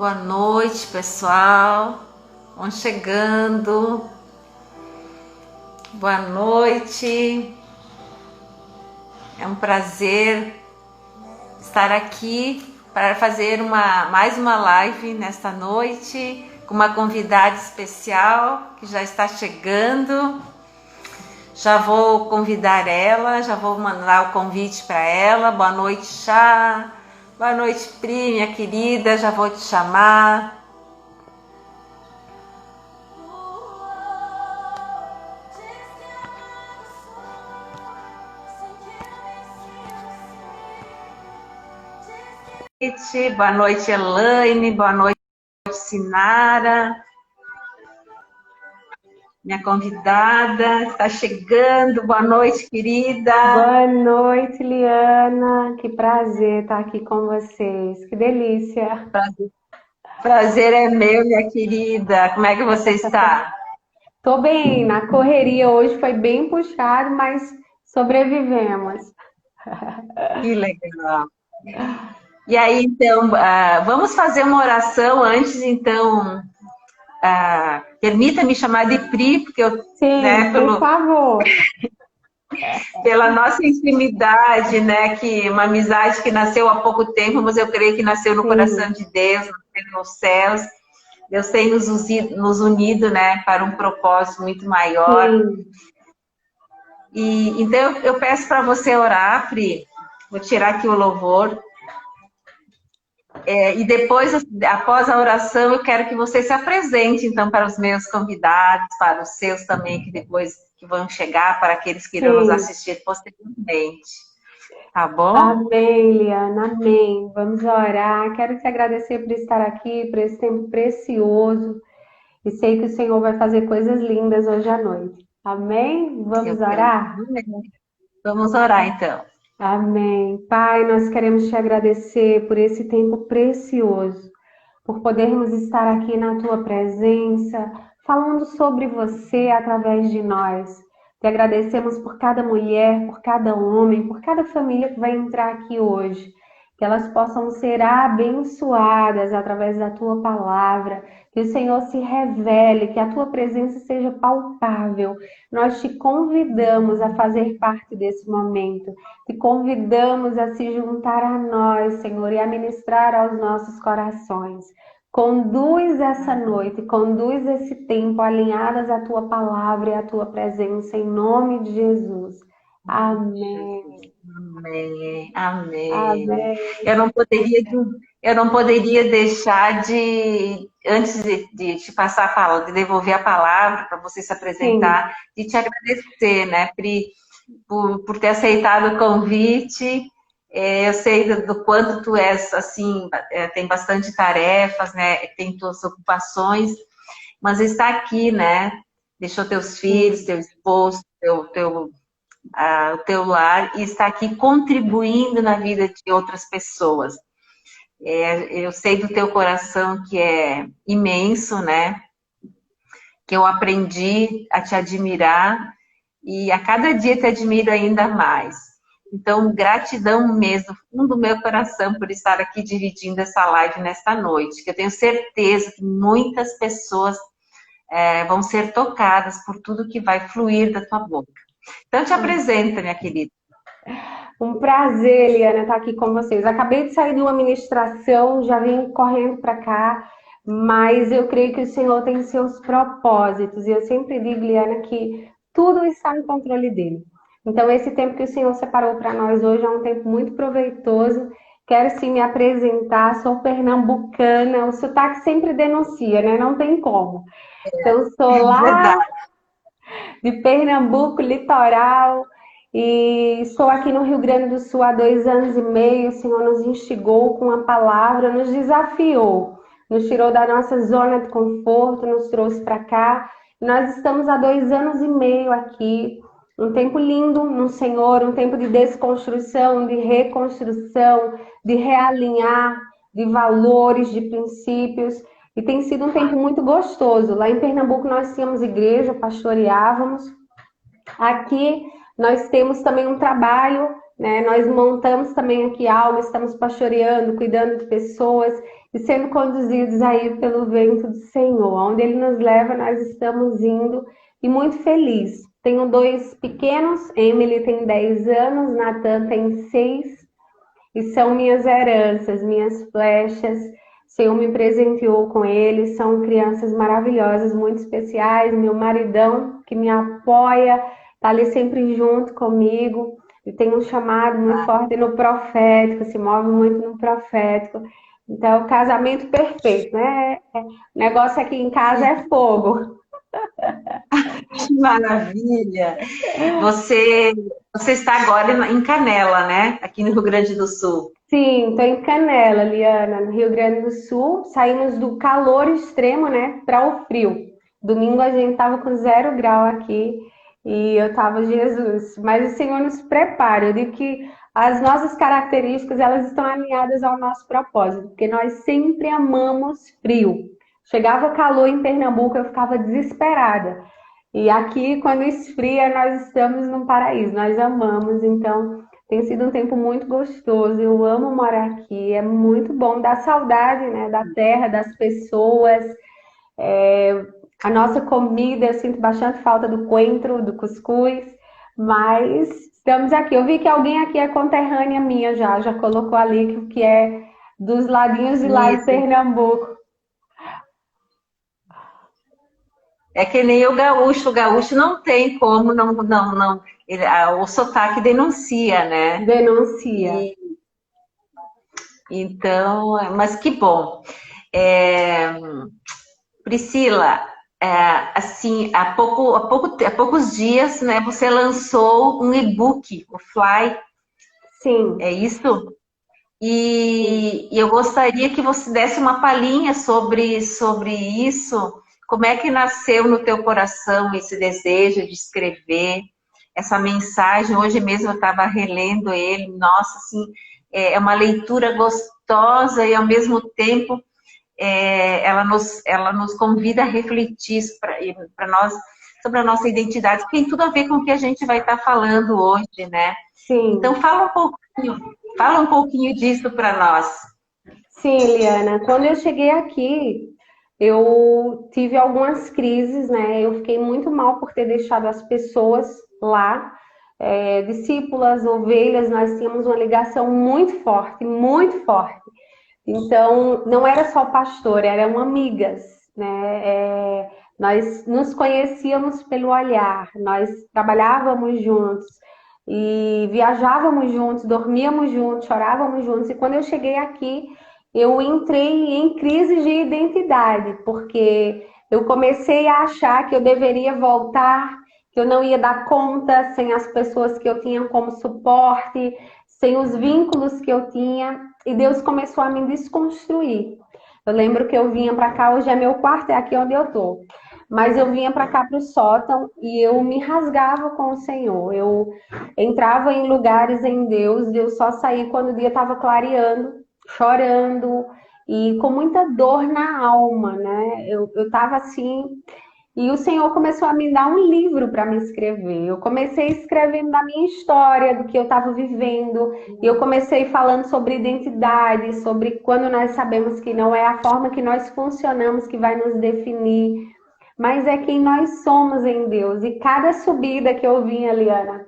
Boa noite, pessoal. Vão chegando. Boa noite. É um prazer estar aqui para fazer mais uma live nesta noite com uma convidada especial que já está chegando. Já vou convidar ela, já vou mandar o convite para ela. Boa noite, Chá. Boa noite, Pri, minha querida. Já vou te chamar. Boa noite, Elaine. Boa noite, Sinara. Minha convidada está chegando. Boa noite, querida. Boa noite, Liana. Que prazer estar aqui com vocês. Que delícia. Prazer é meu, minha querida. Como é que você está? Tô bem, na correria hoje foi bem puxado, mas sobrevivemos. Que legal. E aí, então, vamos fazer uma oração antes, então. Permita-me chamar de Pri, porque eu, né, Sim, por favor. pela nossa intimidade, né, que uma amizade que nasceu há pouco tempo, mas eu creio que nasceu no coração Sim, de Deus, nasceu nos céus. Deus tem nos unido, né, para um propósito muito maior. sim. E então eu peço para você orar, Pri. Vou tirar aqui o louvor. E depois, após a oração, eu quero que você se apresente, então, para os meus convidados, para os seus também, que depois que vão chegar, para aqueles que irão nos Sim. assistir posteriormente. Tá bom? Amém, Liana. Amém. Vamos orar. Quero te agradecer por estar aqui, por esse tempo precioso. E sei que o Senhor vai fazer coisas lindas hoje à noite. Amém? Eu Vamos creio. orar? Vamos orar, então. Amém. Pai, nós queremos te agradecer por esse tempo precioso, por podermos estar aqui na tua presença, falando sobre você através de nós. Te agradecemos por cada mulher, por cada homem, por cada família que vai entrar aqui hoje. Que elas possam ser abençoadas através da tua palavra, que o Senhor se revele, que a tua presença seja palpável. Nós te convidamos a fazer parte desse momento. Te convidamos a se juntar a nós, Senhor, e a ministrar aos nossos corações. Conduz essa noite, conduz esse tempo alinhadas à tua palavra e à tua presença, em nome de Jesus. Amém. Amém, amém. Amém. Eu não poderia, eu não poderia deixar de, antes de te passar a palavra, de devolver a palavra para você se Sim, apresentar, de te agradecer, né, Pri, por ter aceitado o convite. Eu sei do quanto tu és, assim, tem bastante tarefas, né, tem tuas ocupações, mas está aqui, né, deixou teus filhos, sim. teu esposo, o teu lar e está aqui contribuindo na vida de outras pessoas. Eu sei do teu coração que é imenso, né? Que eu aprendi a te admirar e a cada dia te admiro ainda mais. Então, gratidão mesmo, do fundo do meu coração, por estar aqui dividindo essa live nesta noite, que eu tenho certeza que muitas pessoas vão ser tocadas por tudo que vai fluir da tua boca. Então, te apresenta, minha querida. Um prazer, Eliana, estar aqui com vocês. Acabei de sair de uma ministração, já vim correndo para cá, mas eu creio que o Senhor tem seus propósitos. E eu sempre digo, Eliana, que tudo está no controle dele. Então, esse tempo que o Senhor separou para nós hoje é um tempo muito proveitoso. Quero sim me apresentar, sou pernambucana, o sotaque sempre denuncia, né? Não tem como. Então, sou lá Verdade. de Pernambuco, litoral, e estou aqui no Rio Grande do Sul há 2 anos e meio. O Senhor nos instigou com a palavra, nos desafiou, nos tirou da nossa zona de conforto, nos trouxe para cá. Nós estamos há 2 anos e meio aqui, um tempo lindo no Senhor, um tempo de desconstrução, de reconstrução, de realinhar de valores, de princípios. E tem sido um tempo muito gostoso. Lá em Pernambuco nós tínhamos igreja, pastoreávamos. Aqui nós temos também um trabalho, né? Nós montamos também aqui algo, estamos pastoreando, cuidando de pessoas. e sendo conduzidos aí pelo vento do Senhor. Onde Ele nos leva, nós estamos indo e muito feliz. Tenho dois pequenos, Emily tem 10 anos, Nathan tem 6, e são minhas heranças, minhas flechas. O Senhor me presenteou com eles, são crianças maravilhosas, muito especiais. Meu maridão, que me apoia, está ali sempre junto comigo. E tem um chamado muito forte no profético, se move muito no profético. Então, o casamento perfeito, né? O negócio aqui em casa é fogo. Que maravilha! Você, você está agora em Canela, né? Aqui no Rio Grande do Sul. Sim, estou em Canela, Liana, no Rio Grande do Sul. Saímos do calor extremo, né, para o frio. Domingo a gente tava com 0 grau aqui e eu tava, Jesus, mas o Senhor nos prepara. Eu digo que as nossas características, elas estão alinhadas ao nosso propósito, porque nós sempre amamos frio. Chegava calor em Pernambuco, eu ficava desesperada. E aqui, quando esfria, nós estamos num paraíso, nós amamos, então tem sido um tempo muito gostoso. Eu amo morar aqui, é muito bom, dá saudade, né, da terra, das pessoas. A nossa comida, eu sinto bastante falta do coentro, do cuscuz, mas estamos aqui. Eu vi que alguém aqui é conterrânea minha já colocou ali que é dos ladinhos de lá de Isso. Pernambuco. É que nem o gaúcho não tem como, não, o sotaque denuncia, né? Denuncia. E, então, mas que bom. É, Priscila, assim, há poucos dias, né, você lançou um e-book, o Fly, Sim. é isso? E eu gostaria que você desse uma palhinha sobre isso. Como é que nasceu no teu coração esse desejo de escrever essa mensagem? Hoje mesmo eu estava relendo ele. Nossa, assim, é uma leitura gostosa e ao mesmo tempo ela nos convida a refletir para nós sobre a nossa identidade, que tem tudo a ver com o que a gente vai estar falando hoje, né? Então Sim. fala um pouquinho disso para nós. Sim, Eliana, quando eu cheguei aqui, eu tive algumas crises, né? Eu fiquei muito mal por ter deixado as pessoas lá, discípulas, ovelhas, nós tínhamos uma ligação muito forte, muito forte. Então, não era só pastor, eram amigas, né? Nós nos conhecíamos pelo olhar, nós trabalhávamos juntos e viajávamos juntos, dormíamos juntos, chorávamos juntos. E quando eu cheguei aqui, eu entrei em crise de identidade, porque eu comecei a achar que eu deveria voltar, que eu não ia dar conta sem as pessoas que eu tinha como suporte, sem os vínculos que eu tinha. E Deus começou a me desconstruir. Eu lembro que eu vinha para cá, hoje é meu quarto, é aqui onde eu tô. Mas eu vinha para cá para o sótão e eu me rasgava com o Senhor. Eu entrava em lugares em Deus, Deus só saía quando o dia estava clareando, chorando e com muita dor na alma, né? Eu tava assim, e o Senhor começou a me dar um livro para me escrever. Eu comecei escrevendo da minha história, do que eu estava vivendo. E eu comecei falando sobre identidade, sobre quando nós sabemos que não é a forma que nós funcionamos que vai nos definir, mas é quem nós somos em Deus. E cada subida que eu vinha, Liana,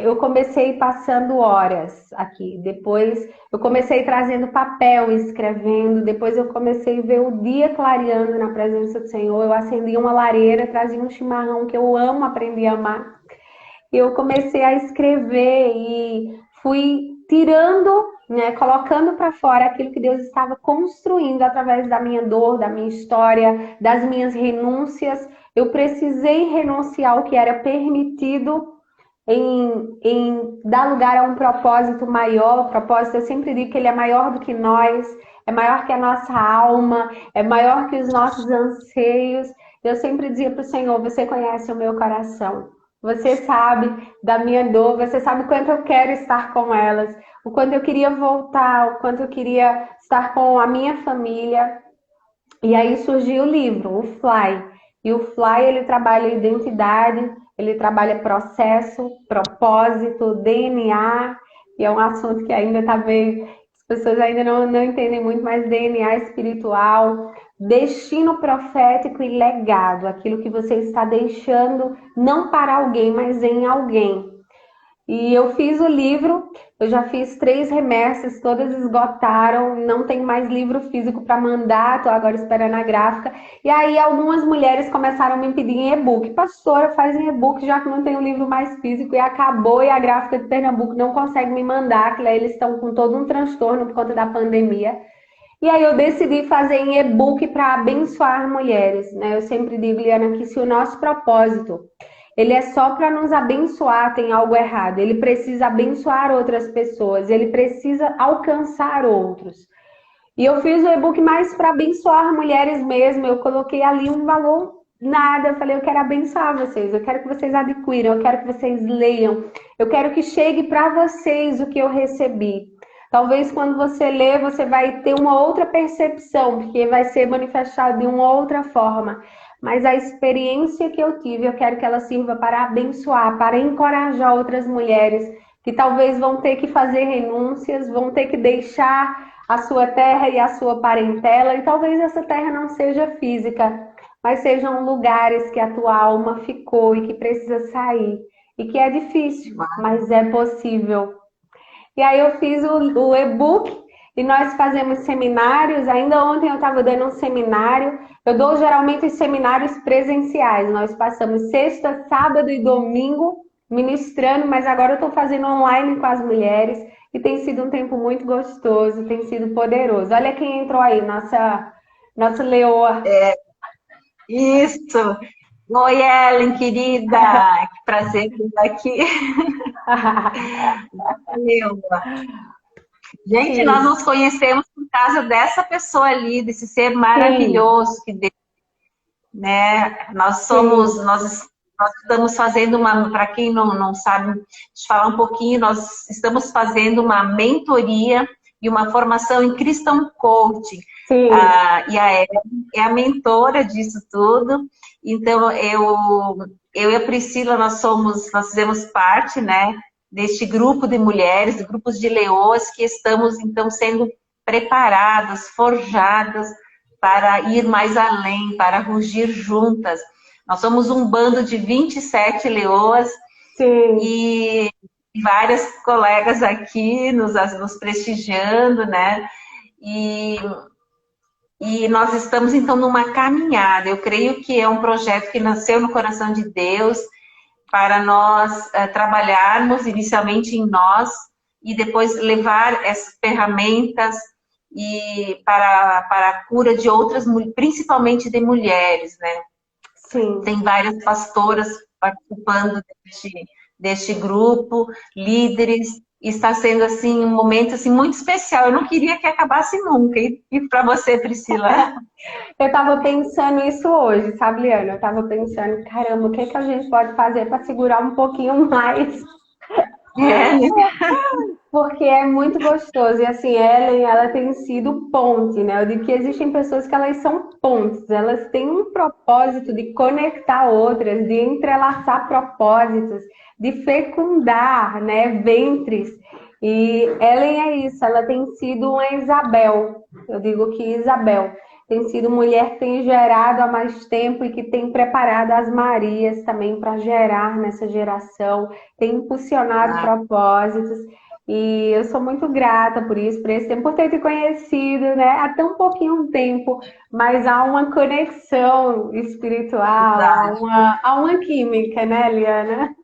eu comecei passando horas aqui, depois eu comecei trazendo papel, escrevendo, depois eu comecei a ver o dia clareando na presença do Senhor. Eu acendia uma lareira, trazia um chimarrão que eu amo, aprendi a amar. Eu comecei a escrever e fui tirando, né, colocando para fora aquilo que Deus estava construindo através da minha dor, da minha história, das minhas renúncias. Eu precisei renunciar ao que era permitido em dar lugar a um propósito maior. O propósito, eu sempre digo que ele é maior do que nós, é maior que a nossa alma, é maior que os nossos anseios. Eu sempre dizia para o Senhor: você conhece o meu coração, você sabe da minha dor, você sabe o quanto eu quero estar com elas, o quanto eu queria voltar, o quanto eu queria estar com a minha família. E aí surgiu o livro, o Fly. E o Fly, ele trabalha identidade, ele trabalha processo, propósito, DNA, e é um assunto que ainda está meio pessoas ainda não entendem muito, mas DNA espiritual, destino profético e legado, aquilo que você está deixando não para alguém, mas em alguém. E eu fiz o livro, eu já fiz 3 remessas, todas esgotaram, não tem mais livro físico para mandar, estou agora esperando a gráfica. E aí algumas mulheres começaram a me pedir em e-book. Pastora, faz em e-book, já que não tem um livro mais físico, e acabou, e a gráfica de Pernambuco não consegue me mandar, que lá eles estão com todo um transtorno por conta da pandemia. E aí eu decidi fazer em e-book para abençoar mulheres, né? Eu sempre digo, Liana, que se o nosso propósito ele é só para nos abençoar, tem algo errado. Ele precisa abençoar outras pessoas, ele precisa alcançar outros. E eu fiz o e-book mais para abençoar mulheres mesmo. Eu coloquei ali um valor nada. Eu falei, eu quero abençoar vocês, eu quero que vocês adquiram, eu quero que vocês leiam, eu quero que chegue para vocês o que eu recebi. Talvez quando você lê, você vai ter uma outra percepção, porque vai ser manifestado de uma outra forma. Mas a experiência que eu tive, eu quero que ela sirva para abençoar, para encorajar outras mulheres que talvez vão ter que fazer renúncias, vão ter que deixar a sua terra e a sua parentela, e talvez essa terra não seja física, mas sejam lugares que a tua alma ficou e que precisa sair. E que é difícil, mas é possível. E aí eu fiz o e-book e nós fazemos seminários. Ainda ontem eu estava dando um seminário. Eu dou geralmente os seminários presenciais. Nós passamos sexta, sábado e domingo ministrando, mas agora eu estou fazendo online com as mulheres e tem sido um tempo muito gostoso, tem sido poderoso. Olha quem entrou aí, nossa leoa. Isso! Oi, Ellen, querida! Que prazer estar aqui. Valeu! Gente, nós Sim. nos conhecemos por causa dessa pessoa ali, desse ser Sim, maravilhoso que Deus, né? sim, Nós estamos fazendo uma, para quem não sabe, deixa eu falar um pouquinho, nós estamos fazendo uma mentoria e uma formação em Christian Coaching. sim. E a Ellen é a mentora disso tudo. Então, eu e a Priscila, nós fizemos parte, né, deste grupo de mulheres, de grupos de leoas que estamos, então, sendo preparadas, forjadas para ir mais além, para rugir juntas. Nós somos um bando de 27 leoas Sim. e várias colegas aqui nos prestigiando, né? E, e nós estamos, então, numa caminhada. Eu creio que é um projeto que nasceu no coração de Deus para nós trabalharmos inicialmente em nós e depois levar essas ferramentas para a cura de outras, principalmente de mulheres, né? Sim. Tem várias pastoras participando deste grupo, líderes, e está sendo assim um momento assim muito especial. Eu não queria que acabasse nunca. E para você, Priscila? Eu estava pensando isso hoje, sabe, Liana? Eu estava pensando, caramba, o que que a gente pode fazer para segurar um pouquinho mais? É, né? Porque é muito gostoso. E assim, Ellen, ela tem sido ponte, né? Eu digo que existem pessoas que elas são pontes, elas têm um propósito de conectar outras, de entrelaçar propósitos, de fecundar, né, ventres. E Ellen é isso, ela tem sido uma Isabel. Eu digo que Isabel tem sido mulher que tem gerado há mais tempo e que tem preparado as Marias também para gerar nessa geração, tem impulsionado Ah, propósitos. E eu sou muito grata por isso, por esse tempo, por ter te conhecido, né? Há tão pouquinho tempo, mas há uma conexão espiritual, exato. há uma química, né, Liana?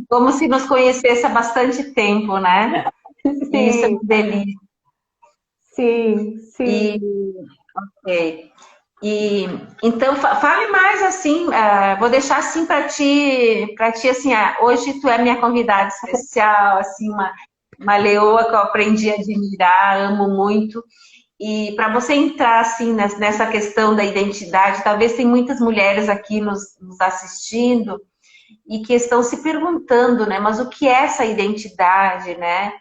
Como se nos conhecesse há bastante tempo, né? E isso é uma Sim, delícia. sim, E, sim. ok. E então fale mais assim, vou deixar assim para ti assim, hoje tu é minha convidada especial, assim uma leoa que eu aprendi a admirar, amo muito. E para você entrar assim nessa questão da identidade, talvez tem muitas mulheres aqui nos assistindo e que estão se perguntando, né? Mas o que é essa identidade, né?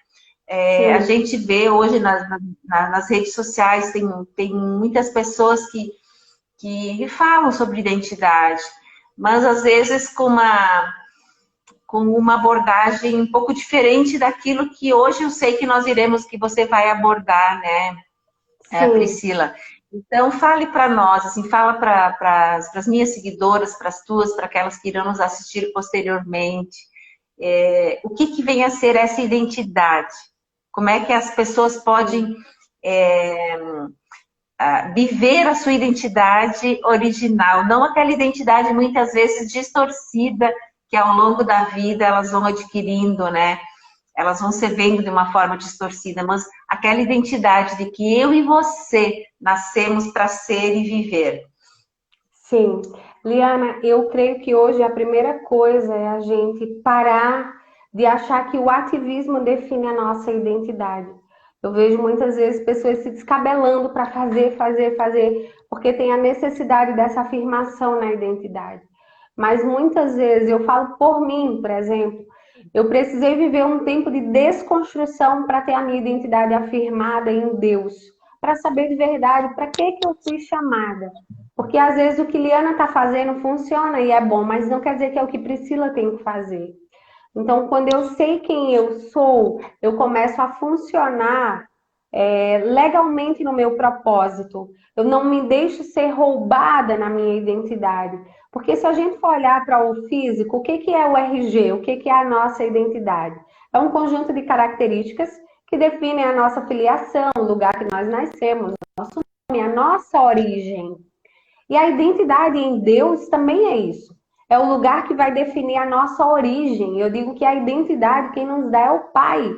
A Sim, gente vê hoje nas redes sociais tem muitas pessoas que falam sobre identidade, mas às vezes com com uma abordagem um pouco diferente daquilo que hoje eu sei que que você vai abordar, né, Sim. Priscila? Então, fale para nós, assim, fala para as minhas seguidoras, para as tuas, para aquelas que irão nos assistir posteriormente, o que vem a ser essa identidade? Como é que as pessoas podem viver a sua identidade original, não aquela identidade muitas vezes distorcida que ao longo da vida elas vão adquirindo, né? Elas vão se vendo de uma forma distorcida, mas aquela identidade de que eu e você nascemos para ser e viver. Sim. Liana, eu creio que hoje a primeira coisa é a gente parar de achar que o ativismo define a nossa identidade. Eu vejo muitas vezes pessoas se descabelando para fazer, fazer, fazer, porque tem a necessidade dessa afirmação na identidade. Mas muitas vezes, eu falo por mim, por exemplo, eu precisei viver um tempo de desconstrução para ter a minha identidade afirmada em Deus, para saber de verdade para que eu fui chamada. Porque às vezes o que Liana está fazendo funciona e é bom, mas não quer dizer que é o que Priscila tem que fazer. Então, quando eu sei quem eu sou, eu começo a funcionar legalmente no meu propósito. Eu não me deixo ser roubada na minha identidade. Porque se a gente for olhar para o físico, o que, que é o RG? O que, que é a nossa identidade? É um conjunto de características que definem a nossa filiação, o lugar que nós nascemos, o nosso nome, a nossa origem. E a identidade em Deus também é isso. É o lugar que vai definir a nossa origem. Eu digo que a identidade, quem nos dá é o Pai.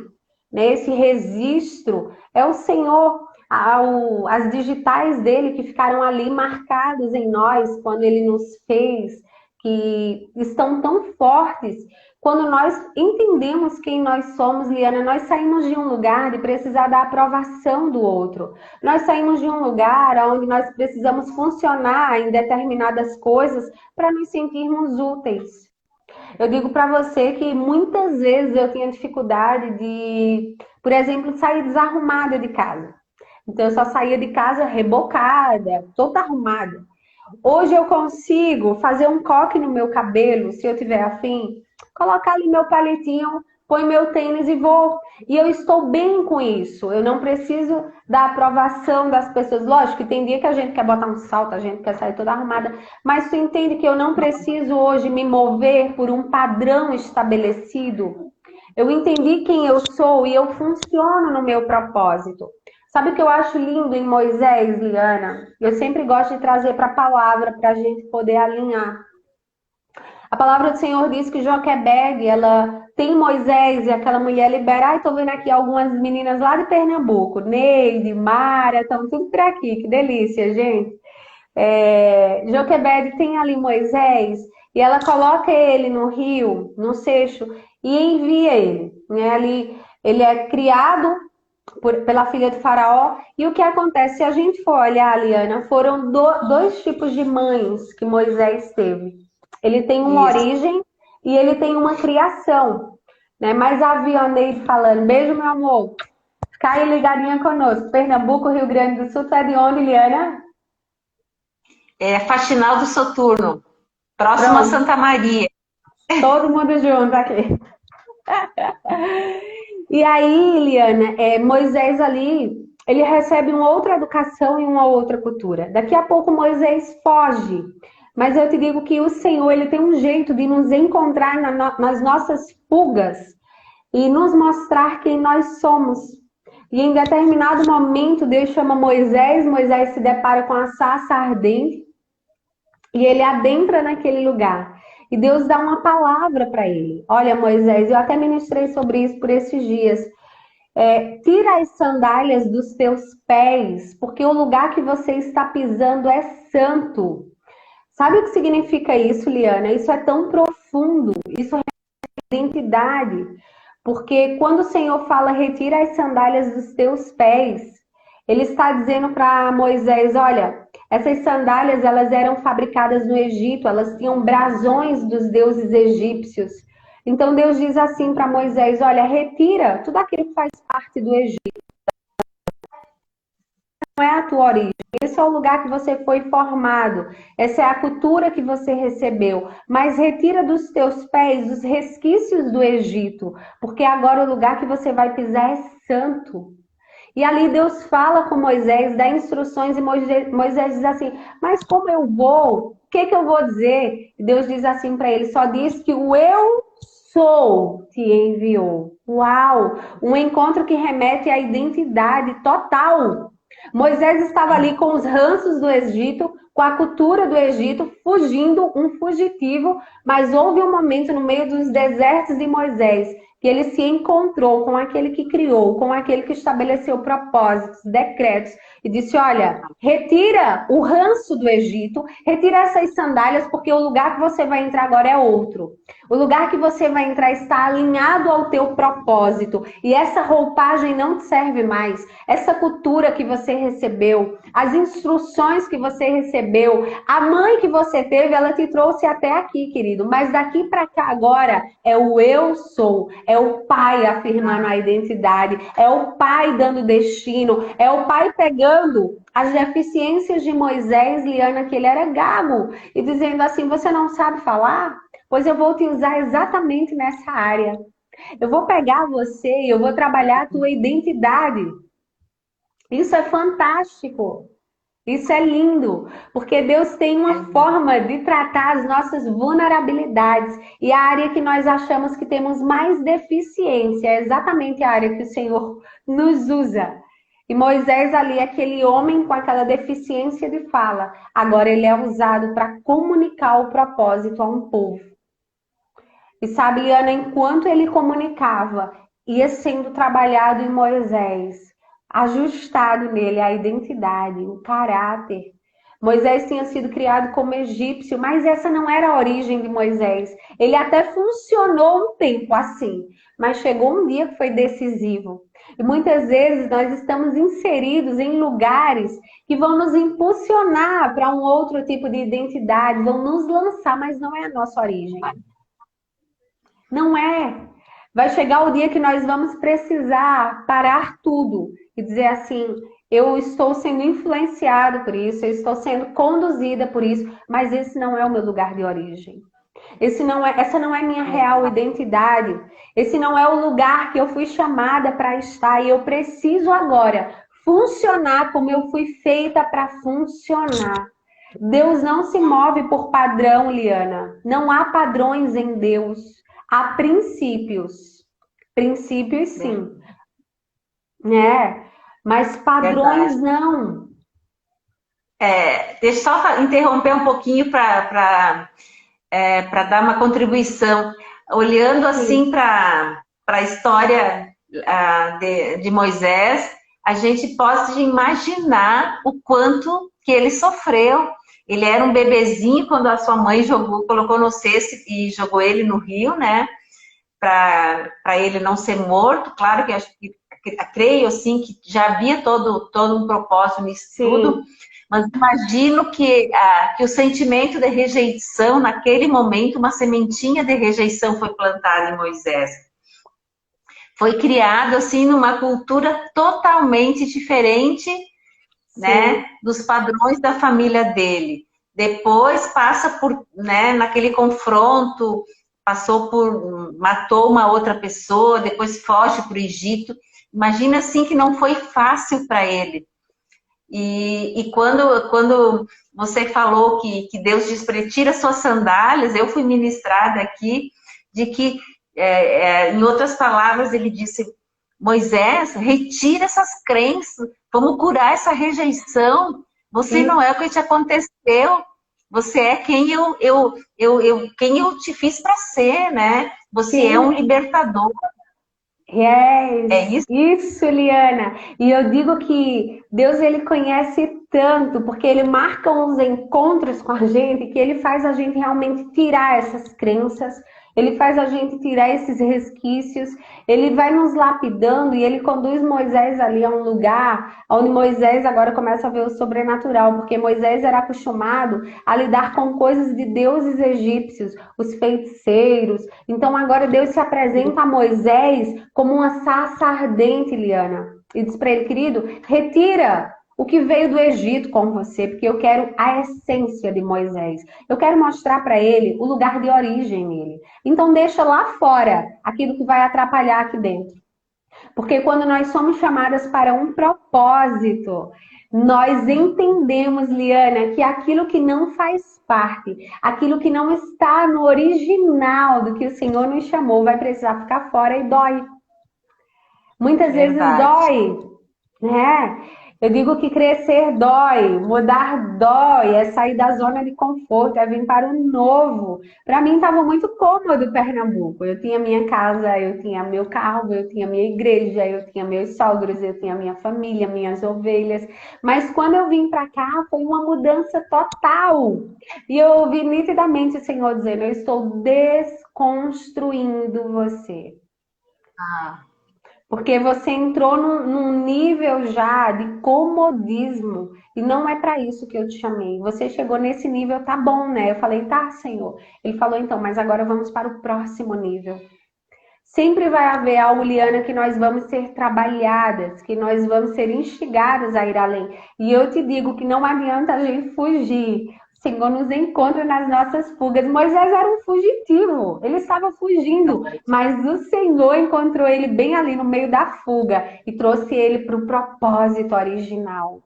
Né? Esse registro é o Senhor, as digitais dele que ficaram ali marcadas em nós quando ele nos fez, que estão tão fortes. Quando nós entendemos quem nós somos, Liana, nós saímos de um lugar de precisar da aprovação do outro. Nós saímos de um lugar onde nós precisamos funcionar em determinadas coisas para nos sentirmos úteis. Eu digo para você que muitas vezes eu tinha dificuldade de, por exemplo, sair desarrumada de casa. Então eu só saía de casa rebocada, toda arrumada. Hoje eu consigo fazer um coque no meu cabelo, se eu tiver afim, colocar ali meu palitinho, põe meu tênis e vou. E eu estou bem com isso. Eu não preciso da aprovação das pessoas. Lógico que tem dia que a gente quer botar um salto, a gente quer sair toda arrumada, mas tu entende que eu não preciso hoje me mover por um padrão estabelecido. Eu entendi quem eu sou e eu funciono no meu propósito. Sabe o que eu acho lindo em Moisés, Liana? Eu sempre gosto de trazer para a palavra para a gente poder alinhar. A palavra do Senhor diz que Joquebed, ela tem Moisés e aquela mulher libera. Ai, tô vendo aqui algumas meninas lá de Pernambuco. Neide, Mara, estão tudo por aqui. Que delícia, gente. Joquebed tem ali Moisés e ela coloca ele no rio, no seixo, e envia ele. Né? Ali, ele é criado pela filha do faraó. E o que acontece? Se a gente for olhar, Liana, foram dois tipos de mães que Moisés teve. Ele tem uma Isso. origem e ele tem uma criação. Né? Mas a Vioneide falando, beijo, meu amor. Fica aí ligadinha conosco. Pernambuco, Rio Grande do Sul, tu é de onde, Liana? Faxinal do Soturno, próximo a Pronto, Santa Maria. todo mundo junto aqui. E aí, Liana, Moisés ali, ele recebe uma outra educação e uma outra cultura. Daqui a pouco Moisés foge. Mas eu te digo que o Senhor, ele tem um jeito de nos encontrar nas nossas fugas e nos mostrar quem nós somos. E em determinado momento, Deus chama Moisés, Moisés se depara com a sarça ardente e ele adentra naquele lugar. E Deus dá uma palavra para ele. Olha, Moisés, eu até ministrei sobre isso por esses dias. Tira as sandálias dos teus pés, porque o lugar que você está pisando é santo. Sabe o que significa isso, Liana? Isso é tão profundo, isso é identidade. Porque quando o Senhor fala, retira as sandálias dos teus pés, ele está dizendo para Moisés, olha, essas sandálias elas eram fabricadas no Egito, elas tinham brasões dos deuses egípcios. Então Deus diz assim para Moisés, olha, retira tudo aquilo que faz parte do Egito. é a tua origem. Esse é o lugar que você foi formado. Essa é a cultura que você recebeu. Mas retira dos teus pés os resquícios do Egito, porque agora o lugar que você vai pisar é santo. E ali Deus fala com Moisés, dá instruções, e Moisés diz assim: mas como eu vou? O que que eu vou dizer? E Deus diz assim para ele: só diz que o eu sou te enviou. Uau! Um encontro que remete à identidade total. Moisés estava ali com os ranços do Egito, com a cultura do Egito, fugindo, um fugitivo, mas houve um momento no meio dos desertos de Moisés que ele se encontrou com aquele que criou, com aquele que estabeleceu propósitos, decretos, e disse: olha, retira o ranço do Egito, retira essas sandálias, porque o lugar que você vai entrar agora é outro. O lugar que você vai entrar está alinhado ao teu propósito, e essa roupagem não te serve mais. Essa cultura que você recebeu, as instruções que você recebeu, a mãe que você teve, ela te trouxe até aqui, querido, mas daqui para cá agora é o eu sou, é o pai afirmando a identidade, é o pai dando destino, é o pai pegando as deficiências de Moisés, Liana, que ele era gago, e dizendo assim: você não sabe falar? Pois eu vou te usar exatamente nessa área. Eu vou pegar você e eu vou trabalhar a tua identidade. Isso é fantástico. Isso é lindo, porque Deus tem uma forma de tratar as nossas vulnerabilidades. E a área que nós achamos que temos mais deficiência é exatamente a área que o Senhor nos usa. E Moisés ali, aquele homem com aquela deficiência de fala, agora ele é usado para comunicar o propósito a um povo. E sabe, Liana, enquanto ele comunicava, ia sendo trabalhado em Moisés, ajustado nele a identidade, o caráter. Moisés tinha sido criado como egípcio, mas essa não era a origem de Moisés. Ele até funcionou um tempo assim, mas chegou um dia que foi decisivo. E muitas vezes nós estamos inseridos em lugares que vão nos impulsionar para um outro tipo de identidade, vão nos lançar, mas não é a nossa origem. Não é. Vai chegar o dia que nós vamos precisar parar tudo e dizer assim: eu estou sendo influenciado por isso, eu estou sendo conduzida por isso, mas esse não é o meu lugar de origem. Essa não é minha real identidade. Esse não é o lugar que eu fui chamada para estar e eu preciso agora funcionar como eu fui feita para funcionar. Deus não se move por padrão, Liana. Não há padrões em Deus. Há princípios. Princípios, sim. Mas padrões não. Deixa eu só interromper um pouquinho para dar uma contribuição. Olhando assim para a história de Moisés, a gente pode imaginar o quanto que ele sofreu. Ele era um bebezinho quando a sua mãe colocou no cesto e jogou ele no rio, né? Para ele não ser morto. Claro que creio assim que já havia todo um propósito nisso tudo. Mas imagino que o sentimento de rejeição, naquele momento, uma sementinha de rejeição foi plantada em Moisés. Foi criado assim numa cultura totalmente diferente, né, dos padrões da família dele. Depois passa por, né, naquele confronto, matou uma outra pessoa, depois foge para o Egito. Imagina assim que não foi fácil para ele. E quando você falou que Deus diz para ele: tira suas sandálias, eu fui ministrada aqui de que, em outras palavras, ele disse: Moisés, retira essas crenças, vamos curar essa rejeição. Você não é o que te aconteceu, você é quem quem eu te fiz para ser, né? Você é um libertador. É isso, Liana. E eu digo que Deus, ele conhece tanto, porque ele marca uns encontros com a gente, que ele faz a gente realmente tirar essas crenças, ele faz a gente tirar esses resquícios, ele vai nos lapidando e ele conduz Moisés ali a um lugar onde Moisés agora começa a ver o sobrenatural, porque Moisés era acostumado a lidar com coisas de deuses egípcios, os feiticeiros. Então agora Deus se apresenta a Moisés como uma sarça ardente, Liana, e diz para ele: querido, retira o que veio do Egito com você, porque eu quero a essência de Moisés. Eu quero mostrar para ele o lugar de origem nele. Então deixa lá fora aquilo que vai atrapalhar aqui dentro. Porque quando nós somos chamadas para um propósito, nós entendemos, Liana, que aquilo que não faz parte, aquilo que não está no original do que o Senhor nos chamou, vai precisar ficar fora e dói. Muitas vezes Verdade. dói, né? Eu digo que crescer dói, mudar dói, é sair da zona de conforto, é vir para o novo. Para mim estava muito cômodo Pernambuco. Eu tinha minha casa, eu tinha meu carro, eu tinha minha igreja, eu tinha meus sogros, eu tinha minha família, minhas ovelhas. Mas quando eu vim para cá, foi uma mudança total. E eu ouvi nitidamente o Senhor dizendo: eu estou desconstruindo você. Ah, Porque você entrou num nível já de comodismo. E não é para isso que eu te chamei. Você chegou nesse nível, tá bom, né? Eu falei, tá, Senhor. Ele falou, então, mas agora vamos para o próximo nível. Sempre vai haver algo, Liana, que nós vamos ser trabalhadas, que nós vamos ser instigadas a ir além. E eu te digo que não adianta a gente fugir. O Senhor nos encontra nas nossas fugas. Moisés era um fugitivo, ele estava fugindo, mas o Senhor encontrou ele bem ali no meio da fuga e trouxe ele para o propósito original.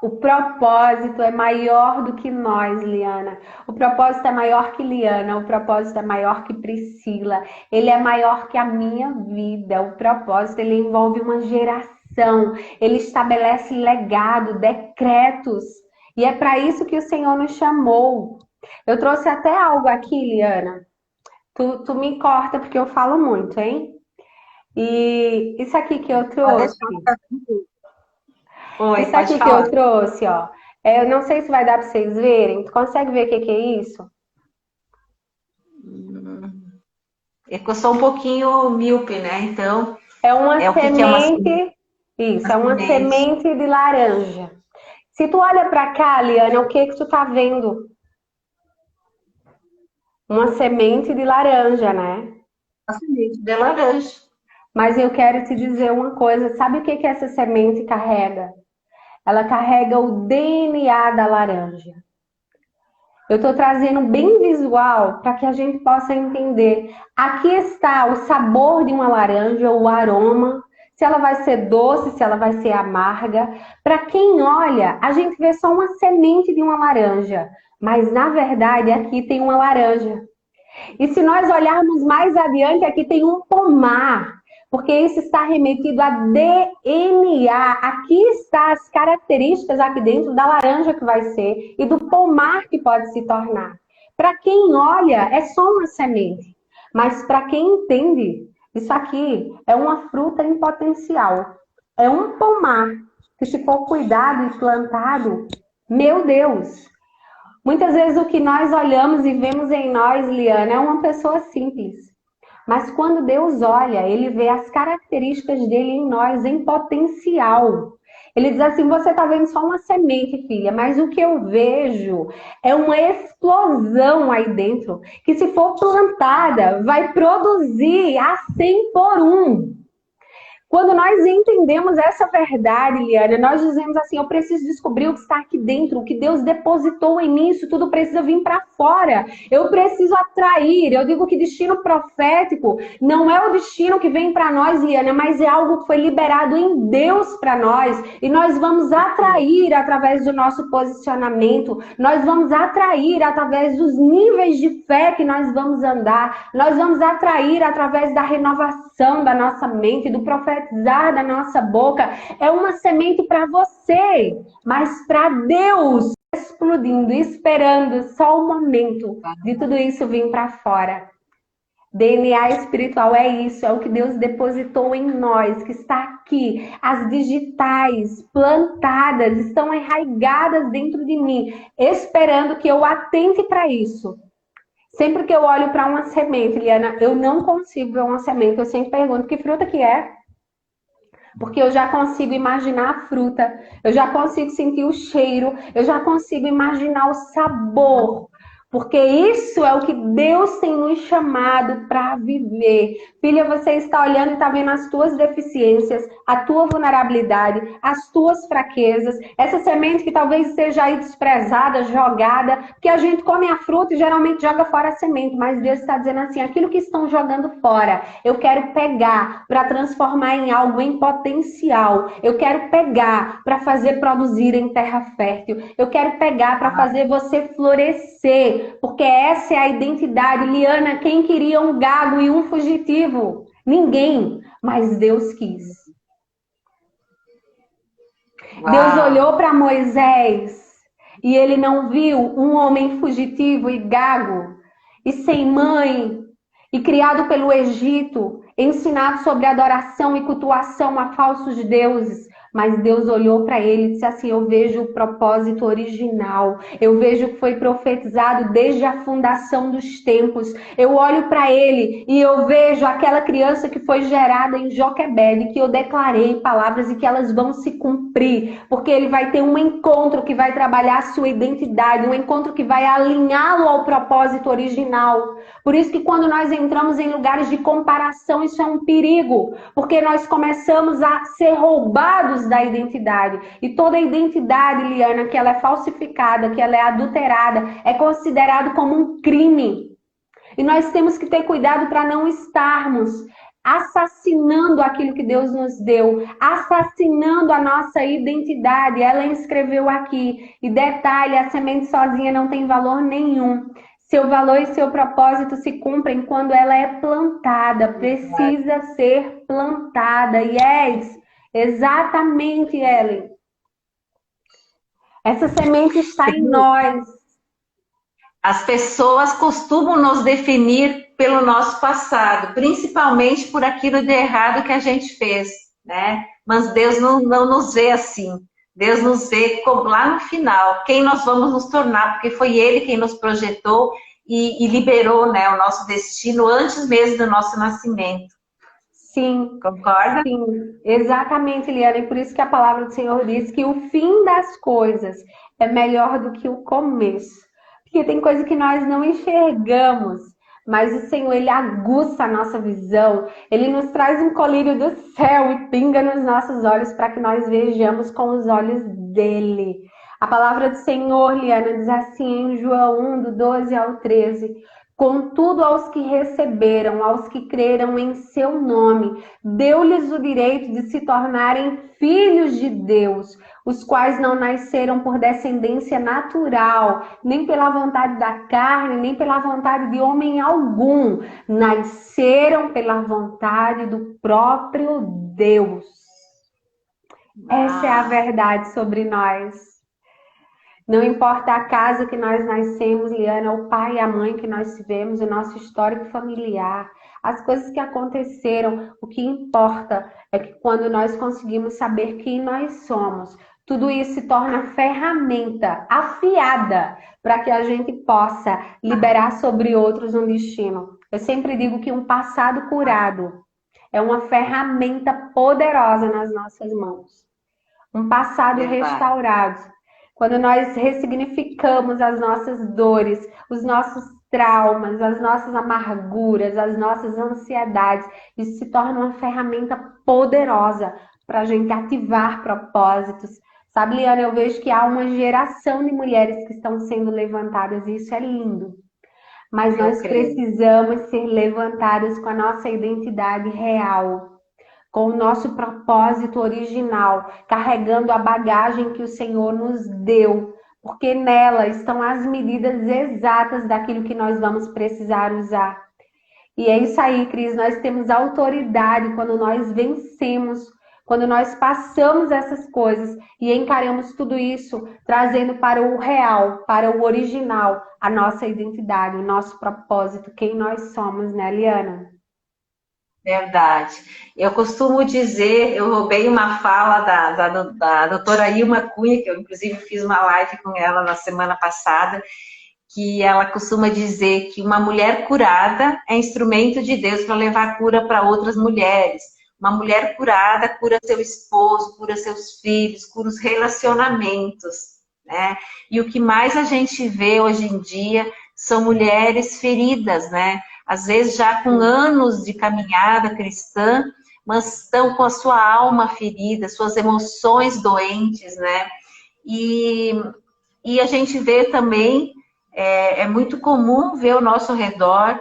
O propósito é maior do que nós, Liana. O propósito é maior que Liana. O propósito é maior que Priscila. Ele é maior que a minha vida. O propósito, ele envolve uma geração. Ele estabelece legado, decretos. E é para isso que o Senhor nos chamou. Eu trouxe até algo aqui, Liana. Tu me corta porque eu falo muito, hein? E isso aqui que eu pode trouxe. deixar. Oi, Isso pode aqui que eu falar. trouxe, ó. Eu não sei se vai dar para vocês verem. Tu consegue ver o que é isso? É que eu sou um pouquinho míope, né? Então, É uma é o que é uma semente. Isso, é uma semente. semente de laranja. Se tu olha para cá, Liana, o que que tu tá vendo? Uma semente de laranja, né? Uma semente de laranja. Mas eu quero te dizer uma coisa. Sabe o que que essa semente carrega? Ela carrega o DNA da laranja. Eu estou trazendo bem visual para que a gente possa entender. Aqui está o sabor de uma laranja, o aroma, se ela vai ser doce, se ela vai ser amarga. Para quem olha, a gente vê só uma semente de uma laranja, mas na verdade aqui tem uma laranja. E se nós olharmos mais adiante, aqui tem um pomar, porque isso está remetido a DNA. Aqui está as características aqui dentro da laranja que vai ser e do pomar que pode se tornar. Para quem olha, é só uma semente, mas para quem entende, isso aqui é uma fruta em potencial. É um pomar que, se for cuidado e plantado, meu Deus, muitas vezes o que nós olhamos e vemos em nós, Liana, é uma pessoa simples. Mas quando Deus olha, ele vê as características dele em nós, em potencial. Ele diz assim: você está vendo só uma semente, filha, mas o que eu vejo é uma explosão aí dentro, que se for plantada, vai produzir a 100 por um. Quando nós entendemos essa verdade, Liana, nós dizemos assim: eu preciso descobrir o que está aqui dentro, o que Deus depositou em mim, isso tudo precisa vir para fora. Eu preciso atrair. Eu digo que destino profético não é o destino que vem para nós, Liana, mas é algo que foi liberado em Deus para nós. E nós vamos atrair através do nosso posicionamento, nós vamos atrair através dos níveis de fé que nós vamos andar, nós vamos atrair através da renovação da nossa mente, do profeta da nossa boca. É uma semente para você, mas para Deus, explodindo, esperando só o momento de tudo isso vir para fora. DNA espiritual é isso, é o que Deus depositou em nós, que está aqui. As digitais plantadas, estão enraigadas dentro de mim, esperando que eu atente para isso. Sempre que eu olho para uma semente, Liana, eu não consigo ver uma semente. Eu sempre pergunto: que fruta que é? Porque eu já consigo imaginar a fruta, eu já consigo sentir o cheiro, eu já consigo imaginar o sabor. porque isso é o que Deus tem nos chamado para viver. Filha, você está olhando e está vendo as tuas deficiências, a tua vulnerabilidade, as tuas fraquezas, essa semente que talvez seja aí desprezada, jogada, porque a gente come a fruta e geralmente joga fora a semente, mas Deus está dizendo assim, aquilo que estão jogando fora, eu quero pegar para transformar em algo em potencial, eu quero pegar para fazer produzir em terra fértil, eu quero pegar para fazer você florescer, porque essa é a identidade. Liana, quem queria um gago e um fugitivo? Ninguém, mas Deus quis. Uau. Deus olhou para Moisés e ele não viu um homem fugitivo e gago e sem mãe e criado pelo Egito, ensinado sobre adoração e cultuação a falsos deuses. Mas Deus olhou para ele e disse assim, eu vejo o propósito original, eu vejo o que foi profetizado desde a fundação dos tempos. Eu olho para ele e eu vejo aquela criança que foi gerada em Joquebede, que eu declarei palavras e que elas vão se cumprir, porque ele vai ter um encontro que vai trabalhar a sua identidade, um encontro que vai alinhá-lo ao propósito original. Por isso que quando nós entramos em lugares de comparação, isso é um perigo, porque nós começamos a ser roubados da identidade. E toda identidade, Liana, que ela é falsificada, que ela é adulterada, é considerado como um crime. E nós temos que ter cuidado para não estarmos assassinando aquilo que Deus nos deu, assassinando a nossa identidade. Ela escreveu aqui, e detalhe, a semente sozinha não tem valor nenhum. Seu valor e seu propósito se cumprem quando ela é plantada, precisa ser plantada. Yes, exatamente, Ellen. Essa semente está em nós. As pessoas costumam nos definir pelo nosso passado, principalmente por aquilo de errado que a gente fez, né? Mas Deus não nos vê assim. Deus nos vê lá no final, quem nós vamos nos tornar, porque foi Ele quem nos projetou e liberou, né, o nosso destino antes mesmo do nosso nascimento. Sim. Concorda? Sim, exatamente, Liana. E por isso que a palavra do Senhor diz que o fim das coisas é melhor do que o começo. Porque tem coisa que nós não enxergamos, mas o Senhor, Ele aguça a nossa visão, Ele nos traz um colírio do céu e pinga nos nossos olhos para que nós vejamos com os olhos dEle. A palavra do Senhor, Liana, diz assim em João 1, do 12 ao 13: contudo, aos que receberam, aos que creram em seu nome, deu-lhes o direito de se tornarem filhos de Deus, os quais não nasceram por descendência natural, nem pela vontade da carne, nem pela vontade de homem algum, nasceram pela vontade do próprio Deus. Essa é a verdade sobre nós. Não importa a casa que nós nascemos, Liana, o pai e a mãe que nós tivemos, o nosso histórico familiar, as coisas que aconteceram, o que importa é que quando nós conseguimos saber quem nós somos, tudo isso se torna ferramenta afiada para que a gente possa liberar sobre outros um destino. Eu sempre digo que um passado curado é uma ferramenta poderosa nas nossas mãos. Um passado restaurado. Quando nós ressignificamos as nossas dores, os nossos traumas, as nossas amarguras, as nossas ansiedades, isso se torna uma ferramenta poderosa para a gente ativar propósitos. Sabe, Liana, eu vejo que há uma geração de mulheres que estão sendo levantadas e isso é lindo. Mas nós precisamos ser levantadas com a nossa identidade real, com o nosso propósito original, carregando a bagagem que o Senhor nos deu, porque nela estão as medidas exatas daquilo que nós vamos precisar usar. E é isso aí, Cris, nós temos autoridade quando nós vencemos, quando nós passamos essas coisas e encaramos tudo isso, trazendo para o real, para o original, a nossa identidade, o nosso propósito, quem nós somos, né, Liana? Verdade. Eu costumo dizer, eu roubei uma fala da doutora Ilma Cunha, que eu inclusive fiz uma live com ela na semana passada, que ela costuma dizer que uma mulher curada é instrumento de Deus para levar cura para outras mulheres. Uma mulher curada cura seu esposo, cura seus filhos, cura os relacionamentos, né? E o que mais a gente vê hoje em dia são mulheres feridas, né? Às vezes já com anos de caminhada cristã, mas estão com a sua alma ferida, suas emoções doentes, né? E a gente vê também, é muito comum ver ao nosso redor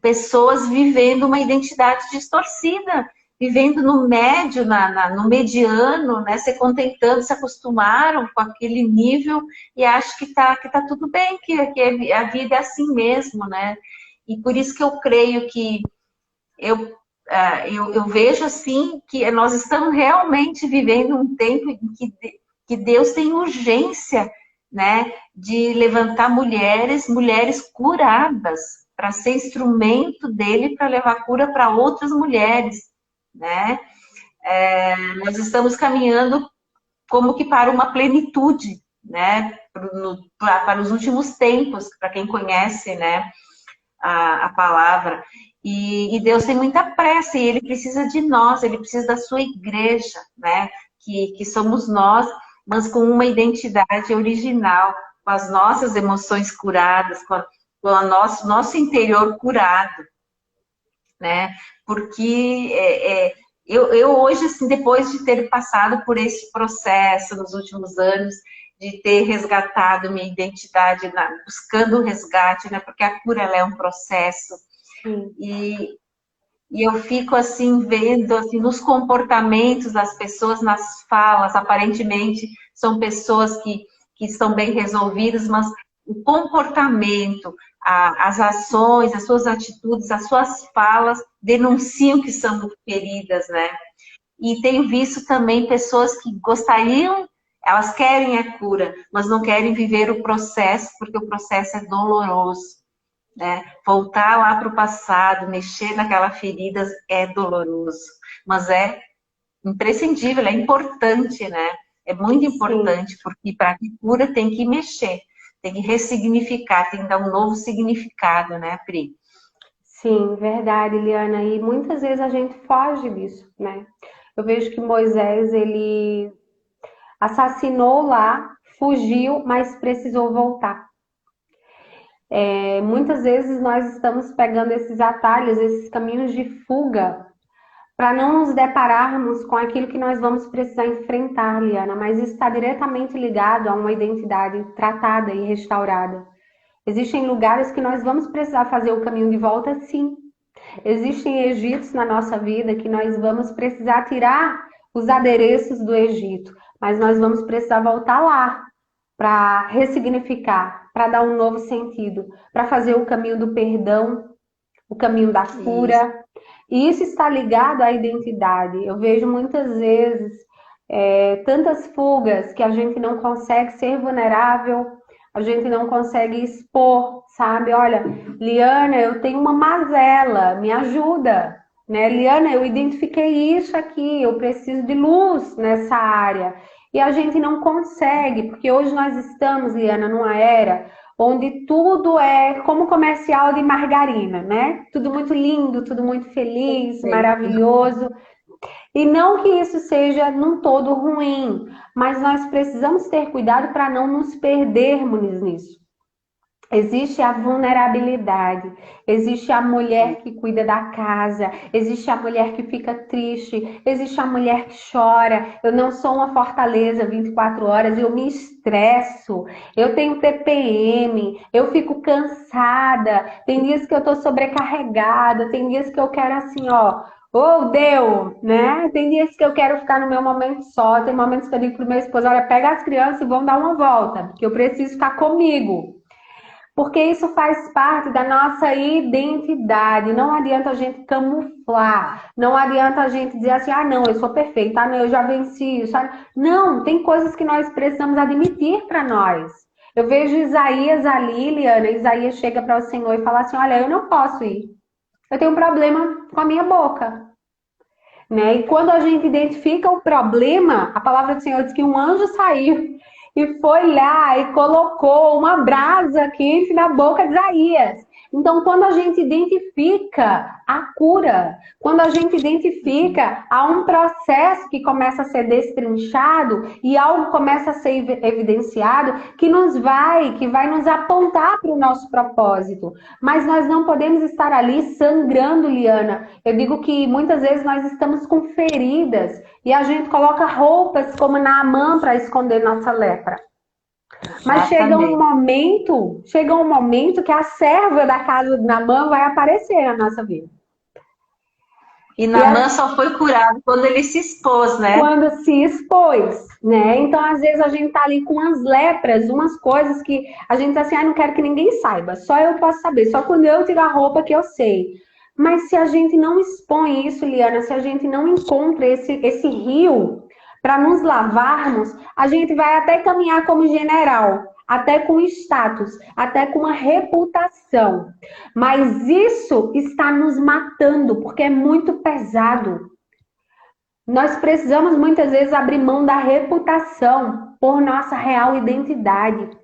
pessoas vivendo uma identidade distorcida, vivendo no médio, no mediano, né, se contentando, se acostumaram com aquele nível e acham que tá tudo bem, que a vida é assim mesmo, né? E por isso que eu creio que eu vejo assim que nós estamos realmente vivendo um tempo em que Deus tem urgência, né, de levantar mulheres curadas, para ser instrumento dele para levar cura para outras mulheres, né? Nós estamos caminhando como que para uma plenitude, né? Para os últimos tempos, para quem conhece, né, a palavra. E Deus tem muita pressa e Ele precisa de nós, Ele precisa da sua igreja, né? Que somos nós, mas com uma identidade original, com as nossas emoções curadas, com o nosso interior curado, né? Porque eu hoje, assim, depois de ter passado por esse processo nos últimos anos, de ter resgatado minha identidade, buscando o resgate, né? Porque a cura ela é um processo. E eu fico assim vendo assim, nos comportamentos das pessoas, nas falas, aparentemente são pessoas que estão bem resolvidas, mas o comportamento, as ações, as suas atitudes, as suas falas denunciam que são feridas, né? E tenho visto também pessoas que gostariam, elas querem a cura, mas não querem viver o processo, porque o processo é doloroso. Né? Voltar lá para o passado, mexer naquela ferida é doloroso, mas é imprescindível, é importante, né? É muito importante, sim, porque para a cura tem que mexer, tem que ressignificar, tem que dar um novo significado, né, Pri? Sim, verdade, Liana. E muitas vezes a gente foge disso, né? Eu vejo que Moisés, ele assassinou lá, fugiu, mas precisou voltar. Muitas vezes nós estamos pegando esses atalhos, esses caminhos de fuga, para não nos depararmos com aquilo que nós vamos precisar enfrentar, Liana, mas isso está diretamente ligado a uma identidade tratada e restaurada. Existem lugares que nós vamos precisar fazer o caminho de volta, sim. Existem Egitos na nossa vida que nós vamos precisar tirar os adereços do Egito, mas nós vamos precisar voltar lá para ressignificar, para dar um novo sentido, para fazer o caminho do perdão, o caminho da cura. E isso está ligado à identidade. Eu vejo muitas vezes tantas fugas que a gente não consegue ser vulnerável, a gente não consegue expor, sabe? Olha, Liana, eu tenho uma mazela, me ajuda, né? Liana, eu identifiquei isso aqui, eu preciso de luz nessa área. E a gente não consegue, porque hoje nós estamos, Liana, numa era onde tudo é como comercial de margarina, né? Tudo muito lindo, tudo muito feliz, maravilhoso. E não que isso seja num todo ruim, mas nós precisamos ter cuidado para não nos perdermos nisso. Existe a vulnerabilidade, existe a mulher que cuida da casa, existe a mulher que fica triste, existe a mulher que chora. Eu não sou uma fortaleza 24 horas, eu me estresso, eu tenho TPM, eu fico cansada, tem dias que eu tô sobrecarregada, tem dias que eu quero assim, ó, deu, né? Tem dias que eu quero ficar no meu momento só, tem momentos que eu digo pro meu esposo, olha, pega as crianças e vamos dar uma volta, porque eu preciso ficar comigo. Porque isso faz parte da nossa identidade. Não adianta a gente camuflar. Não adianta a gente dizer assim, ah, não, eu sou perfeita, ah, não, eu já venci isso. Não, tem coisas que nós precisamos admitir para nós. Eu vejo Isaías ali, Liana, Isaías chega para o Senhor e fala assim, olha, eu não posso ir. Eu tenho um problema com a minha boca. Né? E quando a gente identifica o problema, a palavra do Senhor diz que um anjo saiu e foi lá e colocou uma brasa quente na boca de Isaías. Então, quando a gente identifica a cura, quando a gente identifica, há um processo que começa a ser destrinchado e algo começa a ser evidenciado que vai nos apontar para o nosso propósito. Mas nós não podemos estar ali sangrando, Liana. Eu digo que muitas vezes nós estamos com feridas e a gente coloca roupas como Naamã para esconder nossa lepra. Mas chega um momento que a serva da casa de Naamã vai aparecer na nossa vida. E Naamã só foi curado quando ele se expôs, né? Quando se expôs, né? Então, às vezes, a gente tá ali com umas lepras, umas coisas que a gente tá assim, não quero que ninguém saiba, só eu posso saber, só quando eu tirar a roupa que eu sei. Mas se a gente não expõe isso, Liana, se a gente não encontra esse rio para nos lavarmos, a gente vai até caminhar como general, até com status, até com uma reputação. Mas isso está nos matando, porque é muito pesado. Nós precisamos muitas vezes abrir mão da reputação por nossa real identidade.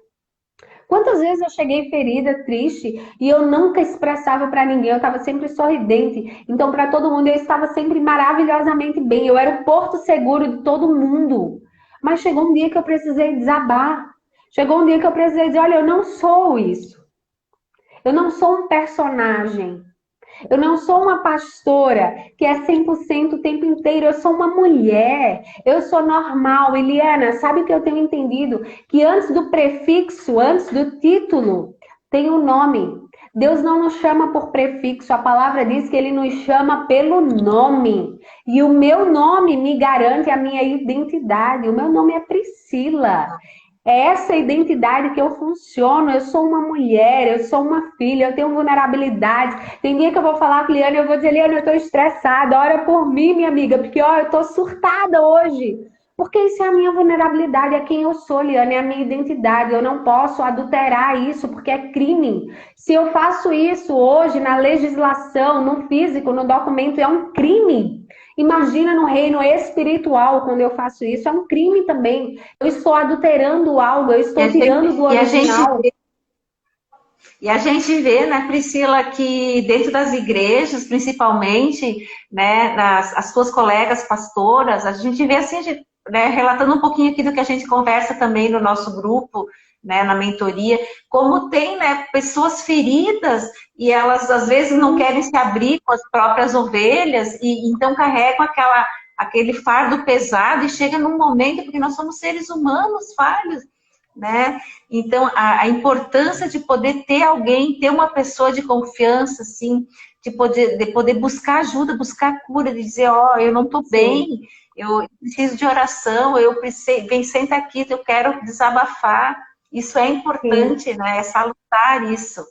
Quantas vezes eu cheguei ferida, triste, e eu nunca expressava para ninguém, eu estava sempre sorridente. Então, para todo mundo, eu estava sempre maravilhosamente bem. Eu era o porto seguro de todo mundo. Mas chegou um dia que eu precisei desabar. Chegou um dia que eu precisei dizer, olha, eu não sou isso. Eu não sou um personagem. Eu não sou uma pastora que é 100% o tempo inteiro. Eu sou uma mulher. Eu sou normal. Eliana, sabe o que eu tenho entendido? Que antes do prefixo, antes do título, tem o nome. Deus não nos chama por prefixo. A palavra diz que Ele nos chama pelo nome. E o meu nome me garante a minha identidade. O meu nome é Priscila. É essa identidade que eu funciono. Eu sou uma mulher, eu sou uma filha, eu tenho vulnerabilidade. Tem dia que eu vou falar com a Liana, eu vou dizer, Liana, eu tô estressada, ora por mim, minha amiga, porque ó, eu tô surtada hoje. Porque isso é a minha vulnerabilidade, é quem eu sou, Liana, é a minha identidade. Eu não posso adulterar isso, porque é crime. Se eu faço isso hoje na legislação, no físico, no documento, é um crime. Imagina no reino espiritual, quando eu faço isso, é um crime também. Eu estou adulterando algo, eu estou tirando do original. E a gente vê, né, Priscila, que dentro das igrejas, principalmente, né, as suas colegas pastoras, a gente vê assim, né, relatando um pouquinho aqui do que a gente conversa também no nosso grupo, né, na mentoria, como tem, né, pessoas feridas e elas às vezes não querem se abrir com as próprias ovelhas e então carregam aquele fardo pesado e chega num momento, porque nós somos seres humanos falhos, né? Então, a importância de poder ter alguém, ter uma pessoa de confiança, assim, de poder buscar ajuda, buscar cura, de dizer, ó, eu não estou bem, eu preciso de oração, eu preciso, vem, senta aqui, eu quero desabafar. Isso é importante, né? É salutar isso.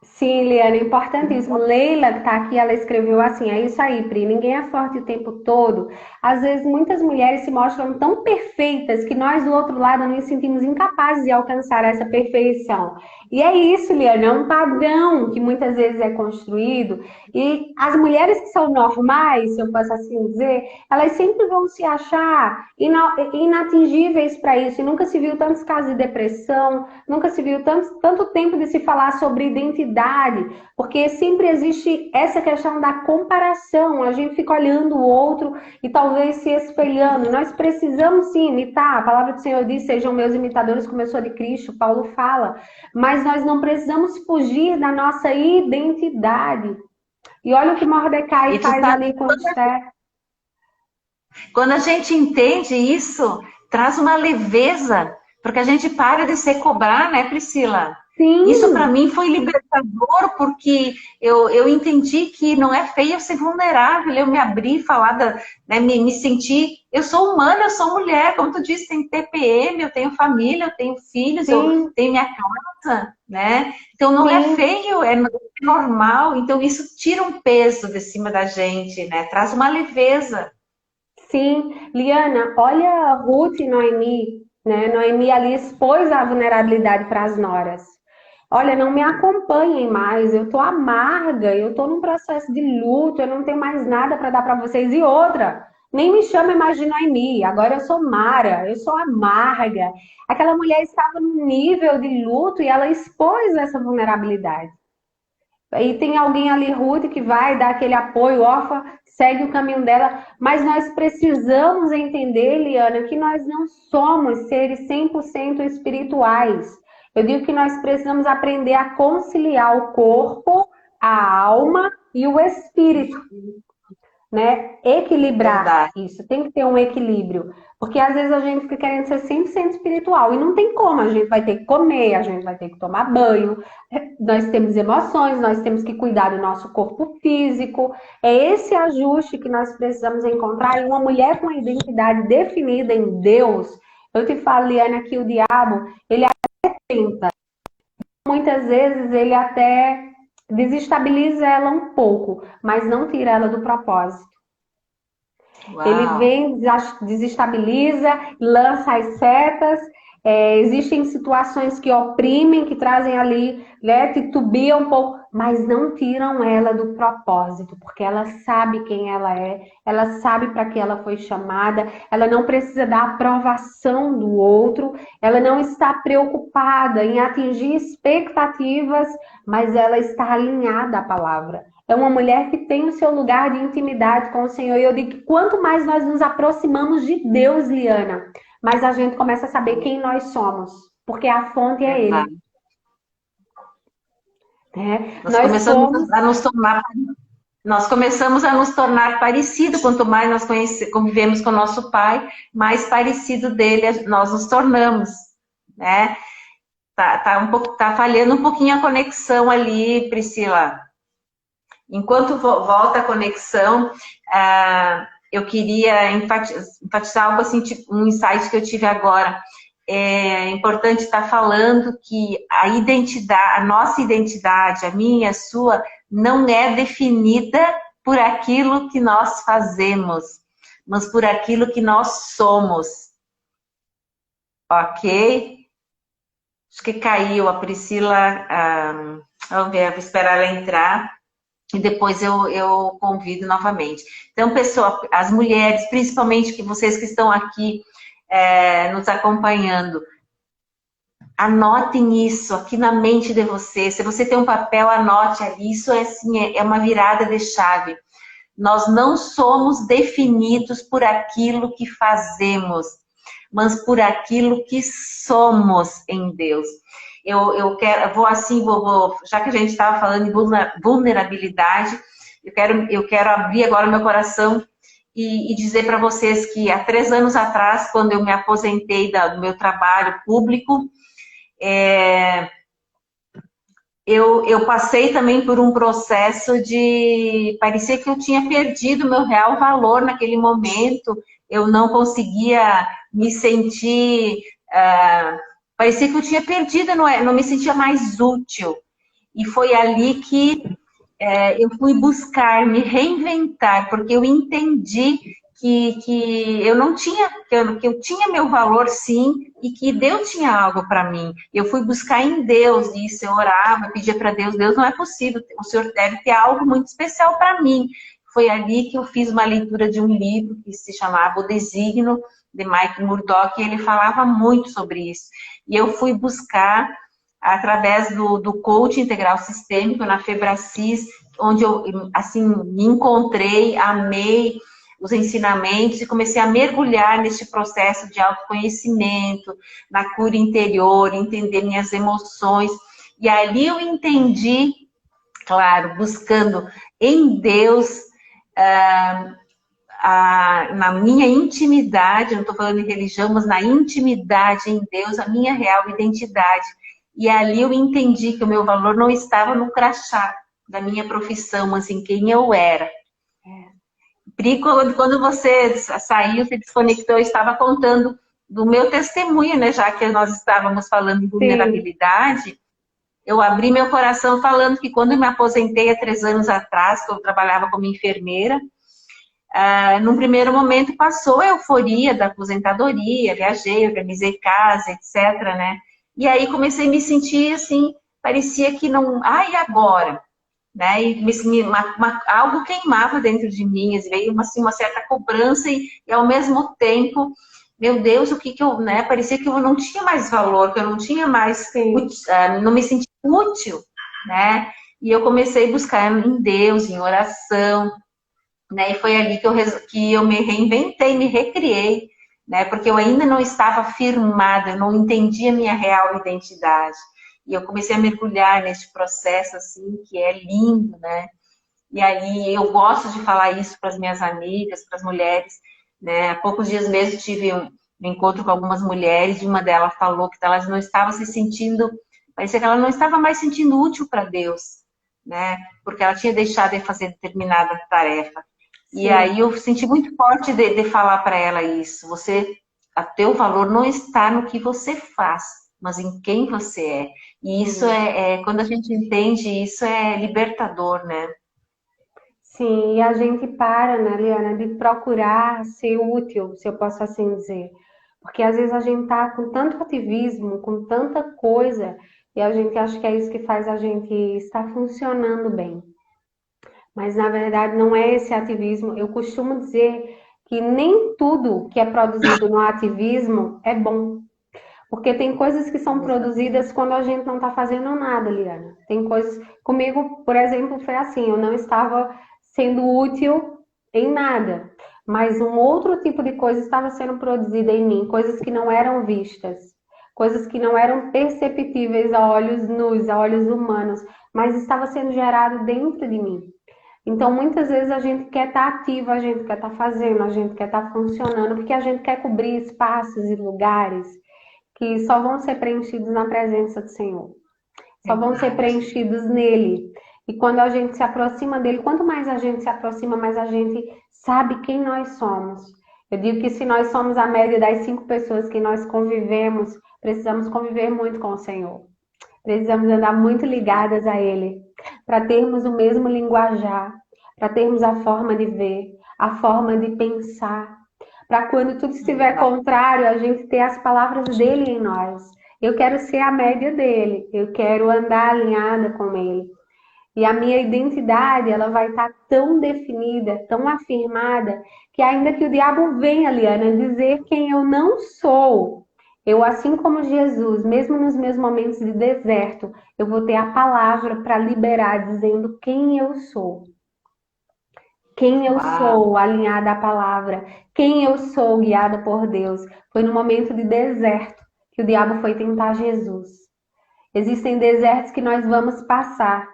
Sim, Liana, importantíssimo. Leila, que está aqui, ela escreveu assim, é isso aí, Pri, ninguém é forte o tempo todo. Às vezes, muitas mulheres se mostram tão perfeitas que nós, do outro lado, nos sentimos incapazes de alcançar essa perfeição. E é isso, Liana, é um padrão que muitas vezes é construído. E as mulheres que são normais, se eu posso assim dizer, elas sempre vão se achar inatingíveis para isso. E nunca se viu tantos casos de depressão, nunca se viu tanto tempo de se falar sobre identidade, porque sempre existe essa questão da comparação, a gente fica olhando o outro e talvez se espelhando. Nós precisamos sim imitar, a palavra do Senhor diz, sejam meus imitadores como eu sou de Cristo, Paulo fala, mas nós não precisamos fugir da nossa identidade. E olha o que Mordecai faz ali com Esther. Quando a gente entende isso, traz uma leveza, porque a gente para de se cobrar, né, Priscila? Sim. Isso para mim foi libertador, porque eu entendi que não é feio ser vulnerável, eu me abri, falar, né, me sentir, eu sou humana, eu sou mulher, como tu disse, tenho TPM, eu tenho família, eu tenho filhos, eu tenho minha casa, né? Então não é feio, é normal, então isso tira um peso de cima da gente, né? Traz uma leveza. Sim, Liana, olha Ruth e Noemi, né? Noemi ali expôs a vulnerabilidade para as noras. Olha, não me acompanhem mais, eu tô amarga, eu tô num processo de luto, eu não tenho mais nada para dar para vocês. E outra, nem me chamem mais de Noemi, agora eu sou Mara, eu sou amarga. Aquela mulher estava num nível de luto e ela expôs essa vulnerabilidade. E tem alguém ali, Ruth, que vai dar aquele apoio, Orfa, segue o caminho dela, mas nós precisamos entender, Liana, que nós não somos seres 100% espirituais. Eu digo que nós precisamos aprender a conciliar o corpo, a alma e o espírito, né? Equilibrar Verdade. isso, tem que ter um equilíbrio. Porque às vezes a gente fica querendo ser 100% espiritual e não tem como, a gente vai ter que comer, a gente vai ter que tomar banho, nós temos emoções, nós temos que cuidar do nosso corpo físico. É esse ajuste que nós precisamos encontrar. E uma mulher com a identidade definida em Deus, eu te falo, Liana, que o diabo, ele até tenta. Muitas vezes ele até desestabiliza ela um pouco, mas não tira ela do propósito. Ele Uau. vem, desestabiliza, lança as setas. Existem situações que oprimem, que trazem ali, né, titubeia um pouco, mas não tiram ela do propósito, porque ela sabe quem ela sabe para que ela foi chamada, ela não precisa da aprovação do outro, ela não está preocupada em atingir expectativas, mas ela está alinhada à palavra. É uma mulher que tem o seu lugar de intimidade com o Senhor. E eu digo que quanto mais nós nos aproximamos de Deus, Liana, mais a gente começa a saber quem nós somos. Porque a fonte é Ele. Verdade. Nós somos... Nós começamos a nos tornar parecido. Quanto mais nós convivemos com o nosso Pai, mais parecido dele nós nos tornamos, né? Tá falhando um pouquinho a conexão ali, Priscila. Enquanto volta a conexão, eu queria enfatizar algo assim, tipo, um insight que eu tive agora. É importante estar falando que a nossa identidade, a minha, a sua, não é definida por aquilo que nós fazemos, mas por aquilo que nós somos. Ok? Acho que caiu a Priscila. Vamos ver, vou esperar ela entrar. E depois eu convido novamente. Então, pessoal, as mulheres, principalmente que vocês que estão aqui nos acompanhando, anotem isso aqui na mente de vocês. Se você tem um papel, anote ali. Isso é uma virada de chave. Nós não somos definidos por aquilo que fazemos, mas por aquilo que somos em Deus. Já que a gente estava falando de vulnerabilidade, eu quero abrir agora o meu coração e dizer para vocês que há 3 anos atrás, quando eu me aposentei do meu trabalho público, eu passei também por um processo de... Parecia que eu tinha perdido o meu real valor naquele momento, eu não conseguia me sentir... parecia que eu tinha perdido, não me sentia mais útil. E foi ali que eu fui buscar, me reinventar, porque eu entendi que eu não tinha, que eu tinha meu valor sim, e que Deus tinha algo para mim. Eu fui buscar em Deus isso, eu orava, pedia para Deus, Deus, não é possível, o Senhor deve ter algo muito especial para mim. Foi ali que eu fiz uma leitura de um livro que se chamava O Designo, de Mike Murdock, e ele falava muito sobre isso. E eu fui buscar através do coaching integral sistêmico na Febracis, onde eu assim me encontrei, amei os ensinamentos e comecei a mergulhar nesse processo de autoconhecimento, na cura interior, entender minhas emoções. E ali eu entendi, claro, buscando em Deus, na minha intimidade, não estou falando em religião, mas na intimidade em Deus, a minha real identidade. E ali eu entendi que o meu valor não estava no crachá da minha profissão, mas em quem eu era. Pri, quando você saiu, se desconectou, eu estava contando do meu testemunho, né? Já que nós estávamos falando de vulnerabilidade, sim, eu abri meu coração falando que quando eu me aposentei há 3 anos atrás, que eu trabalhava como enfermeira, num primeiro momento passou a euforia da aposentadoria, viajei, organizei casa, etc, né? E aí comecei a me sentir assim, parecia que não... e agora? Né? E algo queimava dentro de mim, veio assim, uma certa cobrança e ao mesmo tempo, meu Deus, o que eu... né? Parecia que eu não tinha mais valor, que eu não tinha mais... não me sentia útil, né? E eu comecei a buscar em Deus, em oração, né? E foi ali que eu me reinventei, me recriei, né? Porque eu ainda não estava firmada, eu não entendia minha real identidade. E eu comecei a mergulhar nesse processo, assim, que é lindo, né? E aí eu gosto de falar isso para as minhas amigas, para as mulheres, né? Há poucos dias mesmo tive um encontro com algumas mulheres e uma delas falou que elas não estavam se sentindo, parecia que ela não estava mais sentindo útil para Deus, né? Porque ela tinha deixado de fazer determinada tarefa. E Sim. aí eu senti muito forte de falar para ela isso. Teu valor não está no que você faz, mas em quem você é. E isso Sim. quando a gente entende isso, é libertador, né? Sim, e a gente para, né, Liana, de procurar ser útil, se eu posso assim dizer. Porque às vezes a gente tá com tanto ativismo, com tanta coisa, e a gente acha que é isso que faz a gente estar funcionando bem. Mas na verdade não é esse ativismo. Eu costumo dizer que nem tudo que é produzido no ativismo é bom. Porque tem coisas que são produzidas quando a gente não está fazendo nada, Liana. Tem coisas. Comigo, por exemplo, foi assim: eu não estava sendo útil em nada, mas um outro tipo de coisa estava sendo produzida em mim, coisas que não eram vistas, coisas que não eram perceptíveis a olhos nus, a olhos humanos, mas estava sendo gerado dentro de mim. Então, muitas vezes a gente quer estar ativo, a gente quer estar fazendo, a gente quer estar funcionando, porque a gente quer cobrir espaços e lugares que só vão ser preenchidos na presença do Senhor, só vão ser preenchidos nele. E quando a gente se aproxima dele, quanto mais a gente se aproxima, mais a gente sabe quem nós somos. Eu digo que se nós somos a média das 5 pessoas que nós convivemos, precisamos conviver muito com o Senhor. Precisamos andar muito ligadas a Ele, para termos o mesmo linguajar, para termos a forma de ver, a forma de pensar, para quando tudo estiver contrário, a gente ter as palavras dele em nós. Eu quero ser a média dele, eu quero andar alinhada com ele. E a minha identidade, ela vai estar tão definida, tão afirmada, que ainda que o diabo venha, Liana, dizer quem eu não sou, eu, assim como Jesus, mesmo nos meus momentos de deserto, eu vou ter a palavra para liberar, dizendo quem eu sou. Quem eu Uau! sou, alinhada à palavra, quem eu sou, guiada por Deus. Foi no momento de deserto que o diabo foi tentar Jesus. Existem desertos que nós vamos passar,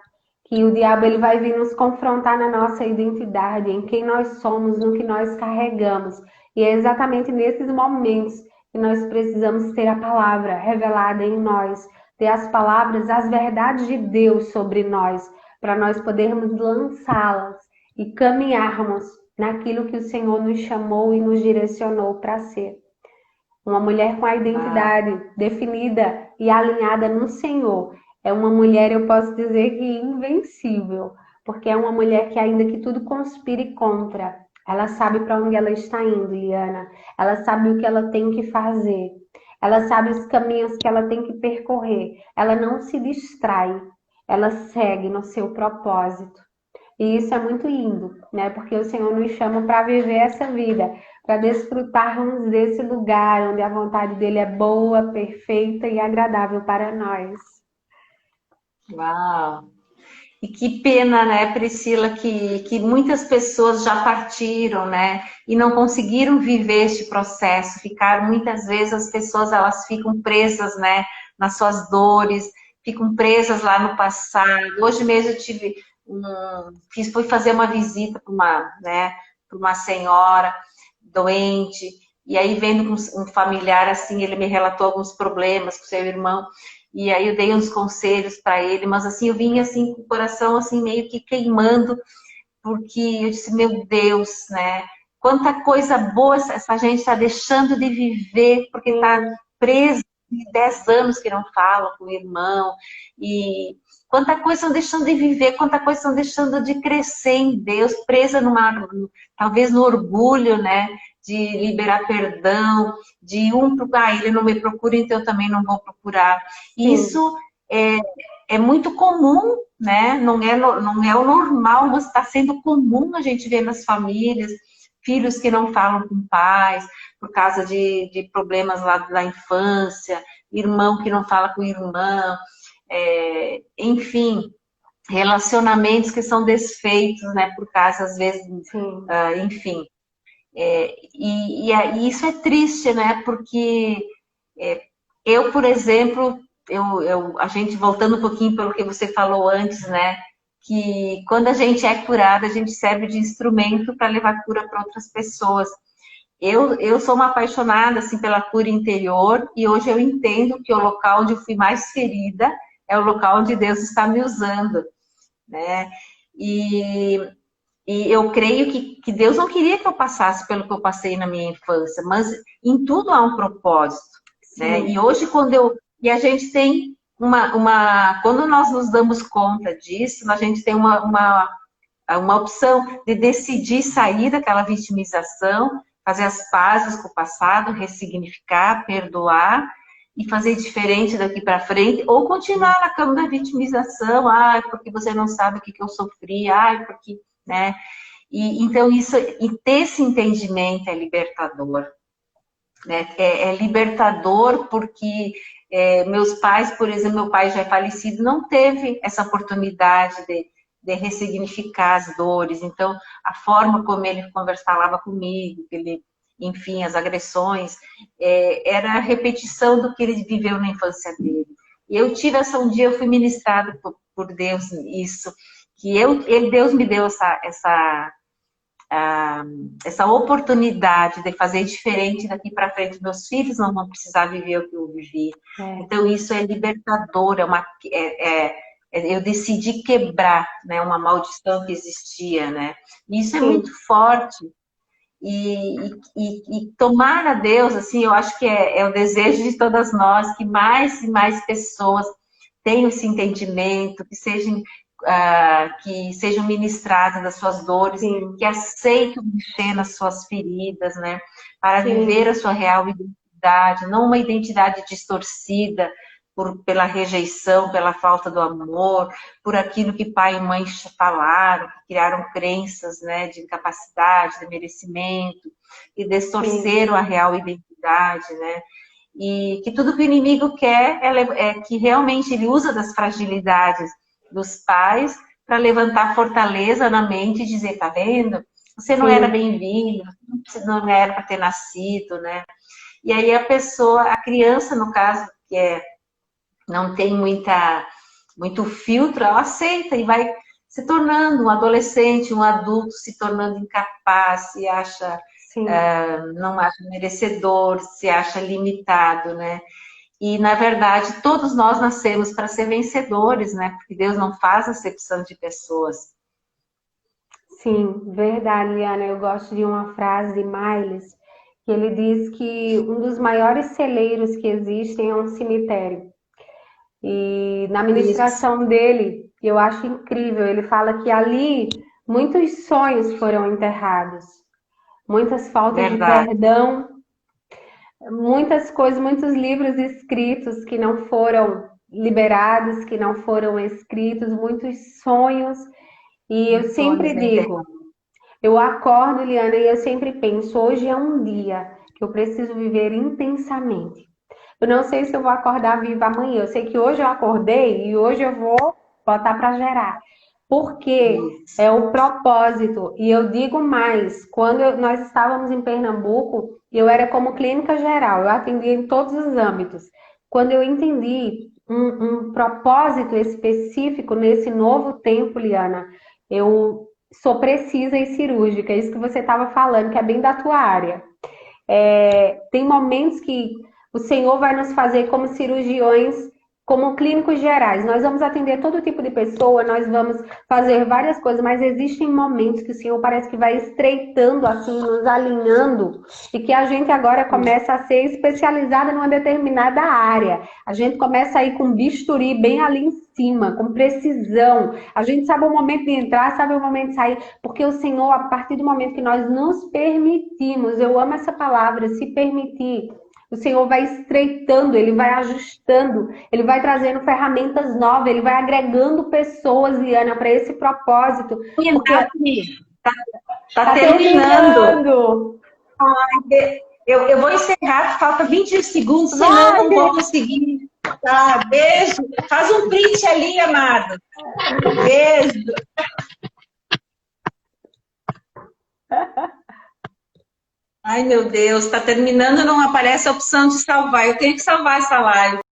que o diabo ele vai vir nos confrontar na nossa identidade, em quem nós somos, no que nós carregamos. E é exatamente nesses momentos que nós precisamos ter a palavra revelada em nós, ter as palavras, as verdades de Deus sobre nós, para nós podermos lançá-las e caminharmos naquilo que o Senhor nos chamou e nos direcionou para ser. Uma mulher com a Uau! identidade definida e alinhada no Senhor é uma mulher, eu posso dizer que invencível, porque é uma mulher que, ainda que tudo conspire contra, ela sabe para onde ela está indo, Liana. Ela sabe o que ela tem que fazer. Ela sabe os caminhos que ela tem que percorrer. Ela não se distrai. Ela segue no seu propósito. E isso é muito lindo, né? Porque o Senhor nos chama para viver essa vida, para desfrutarmos desse lugar onde a vontade dele é boa, perfeita e agradável para nós. Uau! E que pena, né, Priscila, que muitas pessoas já partiram, né, e não conseguiram viver este processo. Ficaram, muitas vezes, as pessoas, elas ficam presas, né, nas suas dores, ficam presas lá no passado. Hoje mesmo eu tive fui fazer uma visita para uma, né, para uma senhora doente, e aí vendo um familiar assim, ele me relatou alguns problemas com seu irmão, e aí eu dei uns conselhos para ele, mas assim, eu vim assim com o coração assim meio que queimando, porque eu disse, meu Deus, né? Quanta coisa boa essa gente está deixando de viver, porque está presa 10 anos que não fala com o irmão, e quanta coisa estão deixando de viver, quanta coisa estão deixando de crescer em Deus, presa talvez no orgulho, né? De liberar perdão, de ele não me procura, então eu também não vou procurar. Sim, Isso é muito comum, né? Não é o normal, mas está sendo comum a gente ver nas famílias, filhos que não falam com pais, por causa de problemas lá da infância, irmão que não fala com irmã, enfim. relacionamentos que são desfeitos, né, por causa, às vezes, enfim. E isso é triste, né, porque eu, por exemplo, a gente, voltando um pouquinho pelo que você falou antes, né, que quando a gente é curada, a gente serve de instrumento para levar cura para outras pessoas. Eu sou uma apaixonada, assim, pela cura interior, e hoje eu entendo que o local onde eu fui mais ferida é o local onde Deus está me usando, né? E eu creio que Deus não queria que eu passasse pelo que eu passei na minha infância, mas em tudo há um propósito, né? E hoje, e a gente tem quando nós nos damos conta disso, a gente tem uma opção de decidir sair daquela vitimização, fazer as pazes com o passado, ressignificar, perdoar e fazer diferente daqui para frente, ou continuar na cama da vitimização, porque você não sabe o que eu sofri, porque, né? Então, e ter esse entendimento é libertador, né? É libertador porque meus pais, por exemplo, meu pai já é falecido, não teve essa oportunidade de ressignificar as dores. Então, a forma como ele falava comigo, enfim, as agressões, era a repetição do que ele viveu na infância dele. E eu tive um dia eu fui ministrada por Deus isso, que Deus me deu essa oportunidade de fazer diferente daqui para frente. Meus filhos não vão precisar viver o que eu vivi. Então, isso é libertador, eu decidi quebrar, né, uma maldição que existia, né? E isso é muito forte. E tomar a Deus, assim, eu acho que é o desejo de todas nós, que mais e mais pessoas tenham esse entendimento, que sejam ministradas das suas dores, que aceitem mexer nas suas feridas, né? Para viver a sua real identidade, não uma identidade distorcida pela rejeição, pela falta do amor, por aquilo que pai e mãe falaram, que criaram crenças, né, de incapacidade, de merecimento, e distorceram a real identidade, né? E que tudo que o inimigo quer é que realmente ele usa das fragilidades dos pais para levantar fortaleza na mente e dizer, tá vendo? Você não era bem-vindo, você não era para ter nascido, né? E aí a criança, no caso, não tem muito filtro, ela aceita e vai se tornando um adolescente, um adulto, se tornando incapaz, se acha, não acha merecedor, se acha limitado, né? E, na verdade, todos nós nascemos para ser vencedores, né? Porque Deus não faz acepção de pessoas. Sim, verdade, Liana. Eu gosto de uma frase de Miles, que ele diz que um dos maiores celeiros que existem é um cemitério. E na ministração dele, eu acho incrível, ele fala que ali muitos sonhos foram enterrados, muitas faltas de perdão, muitas coisas, muitos livros escritos que não foram liberados, que não foram escritos, muitos sonhos. E eu sempre digo, eu acordo, Liana, e eu sempre penso, hoje é um dia que eu preciso viver intensamente. Eu não sei se eu vou acordar viva amanhã. Eu sei que hoje eu acordei e hoje eu vou botar para gerar. Porque é o propósito. E eu digo mais, quando nós estávamos em Pernambuco, eu era como clínica geral, eu atendia em todos os âmbitos. Quando eu entendi um propósito específico nesse novo tempo, Liana, eu sou precisa e cirúrgica, isso que você estava falando, que é bem da tua área. Tem momentos que o Senhor vai nos fazer como cirurgiões, como clínicos gerais. Nós vamos atender todo tipo de pessoa, nós vamos fazer várias coisas, mas existem momentos que o Senhor parece que vai estreitando, assim, nos alinhando, e que a gente agora começa a ser especializada numa determinada área. A gente começa a ir com bisturi bem ali em cima, com precisão. A gente sabe o momento de entrar, sabe o momento de sair, porque o Senhor, a partir do momento que nós nos permitimos, eu amo essa palavra, se permitir, o Senhor vai estreitando, Ele vai ajustando, Ele vai trazendo ferramentas novas, Ele vai agregando pessoas, Liana, para esse propósito. Tá terminando. Eu vou encerrar, falta 20 segundos, senão eu não vou conseguir Tá, beijo. Faz um print ali, amado. Beijo. Ai, meu Deus, está terminando, não aparece a opção de salvar. Eu tenho que salvar essa live.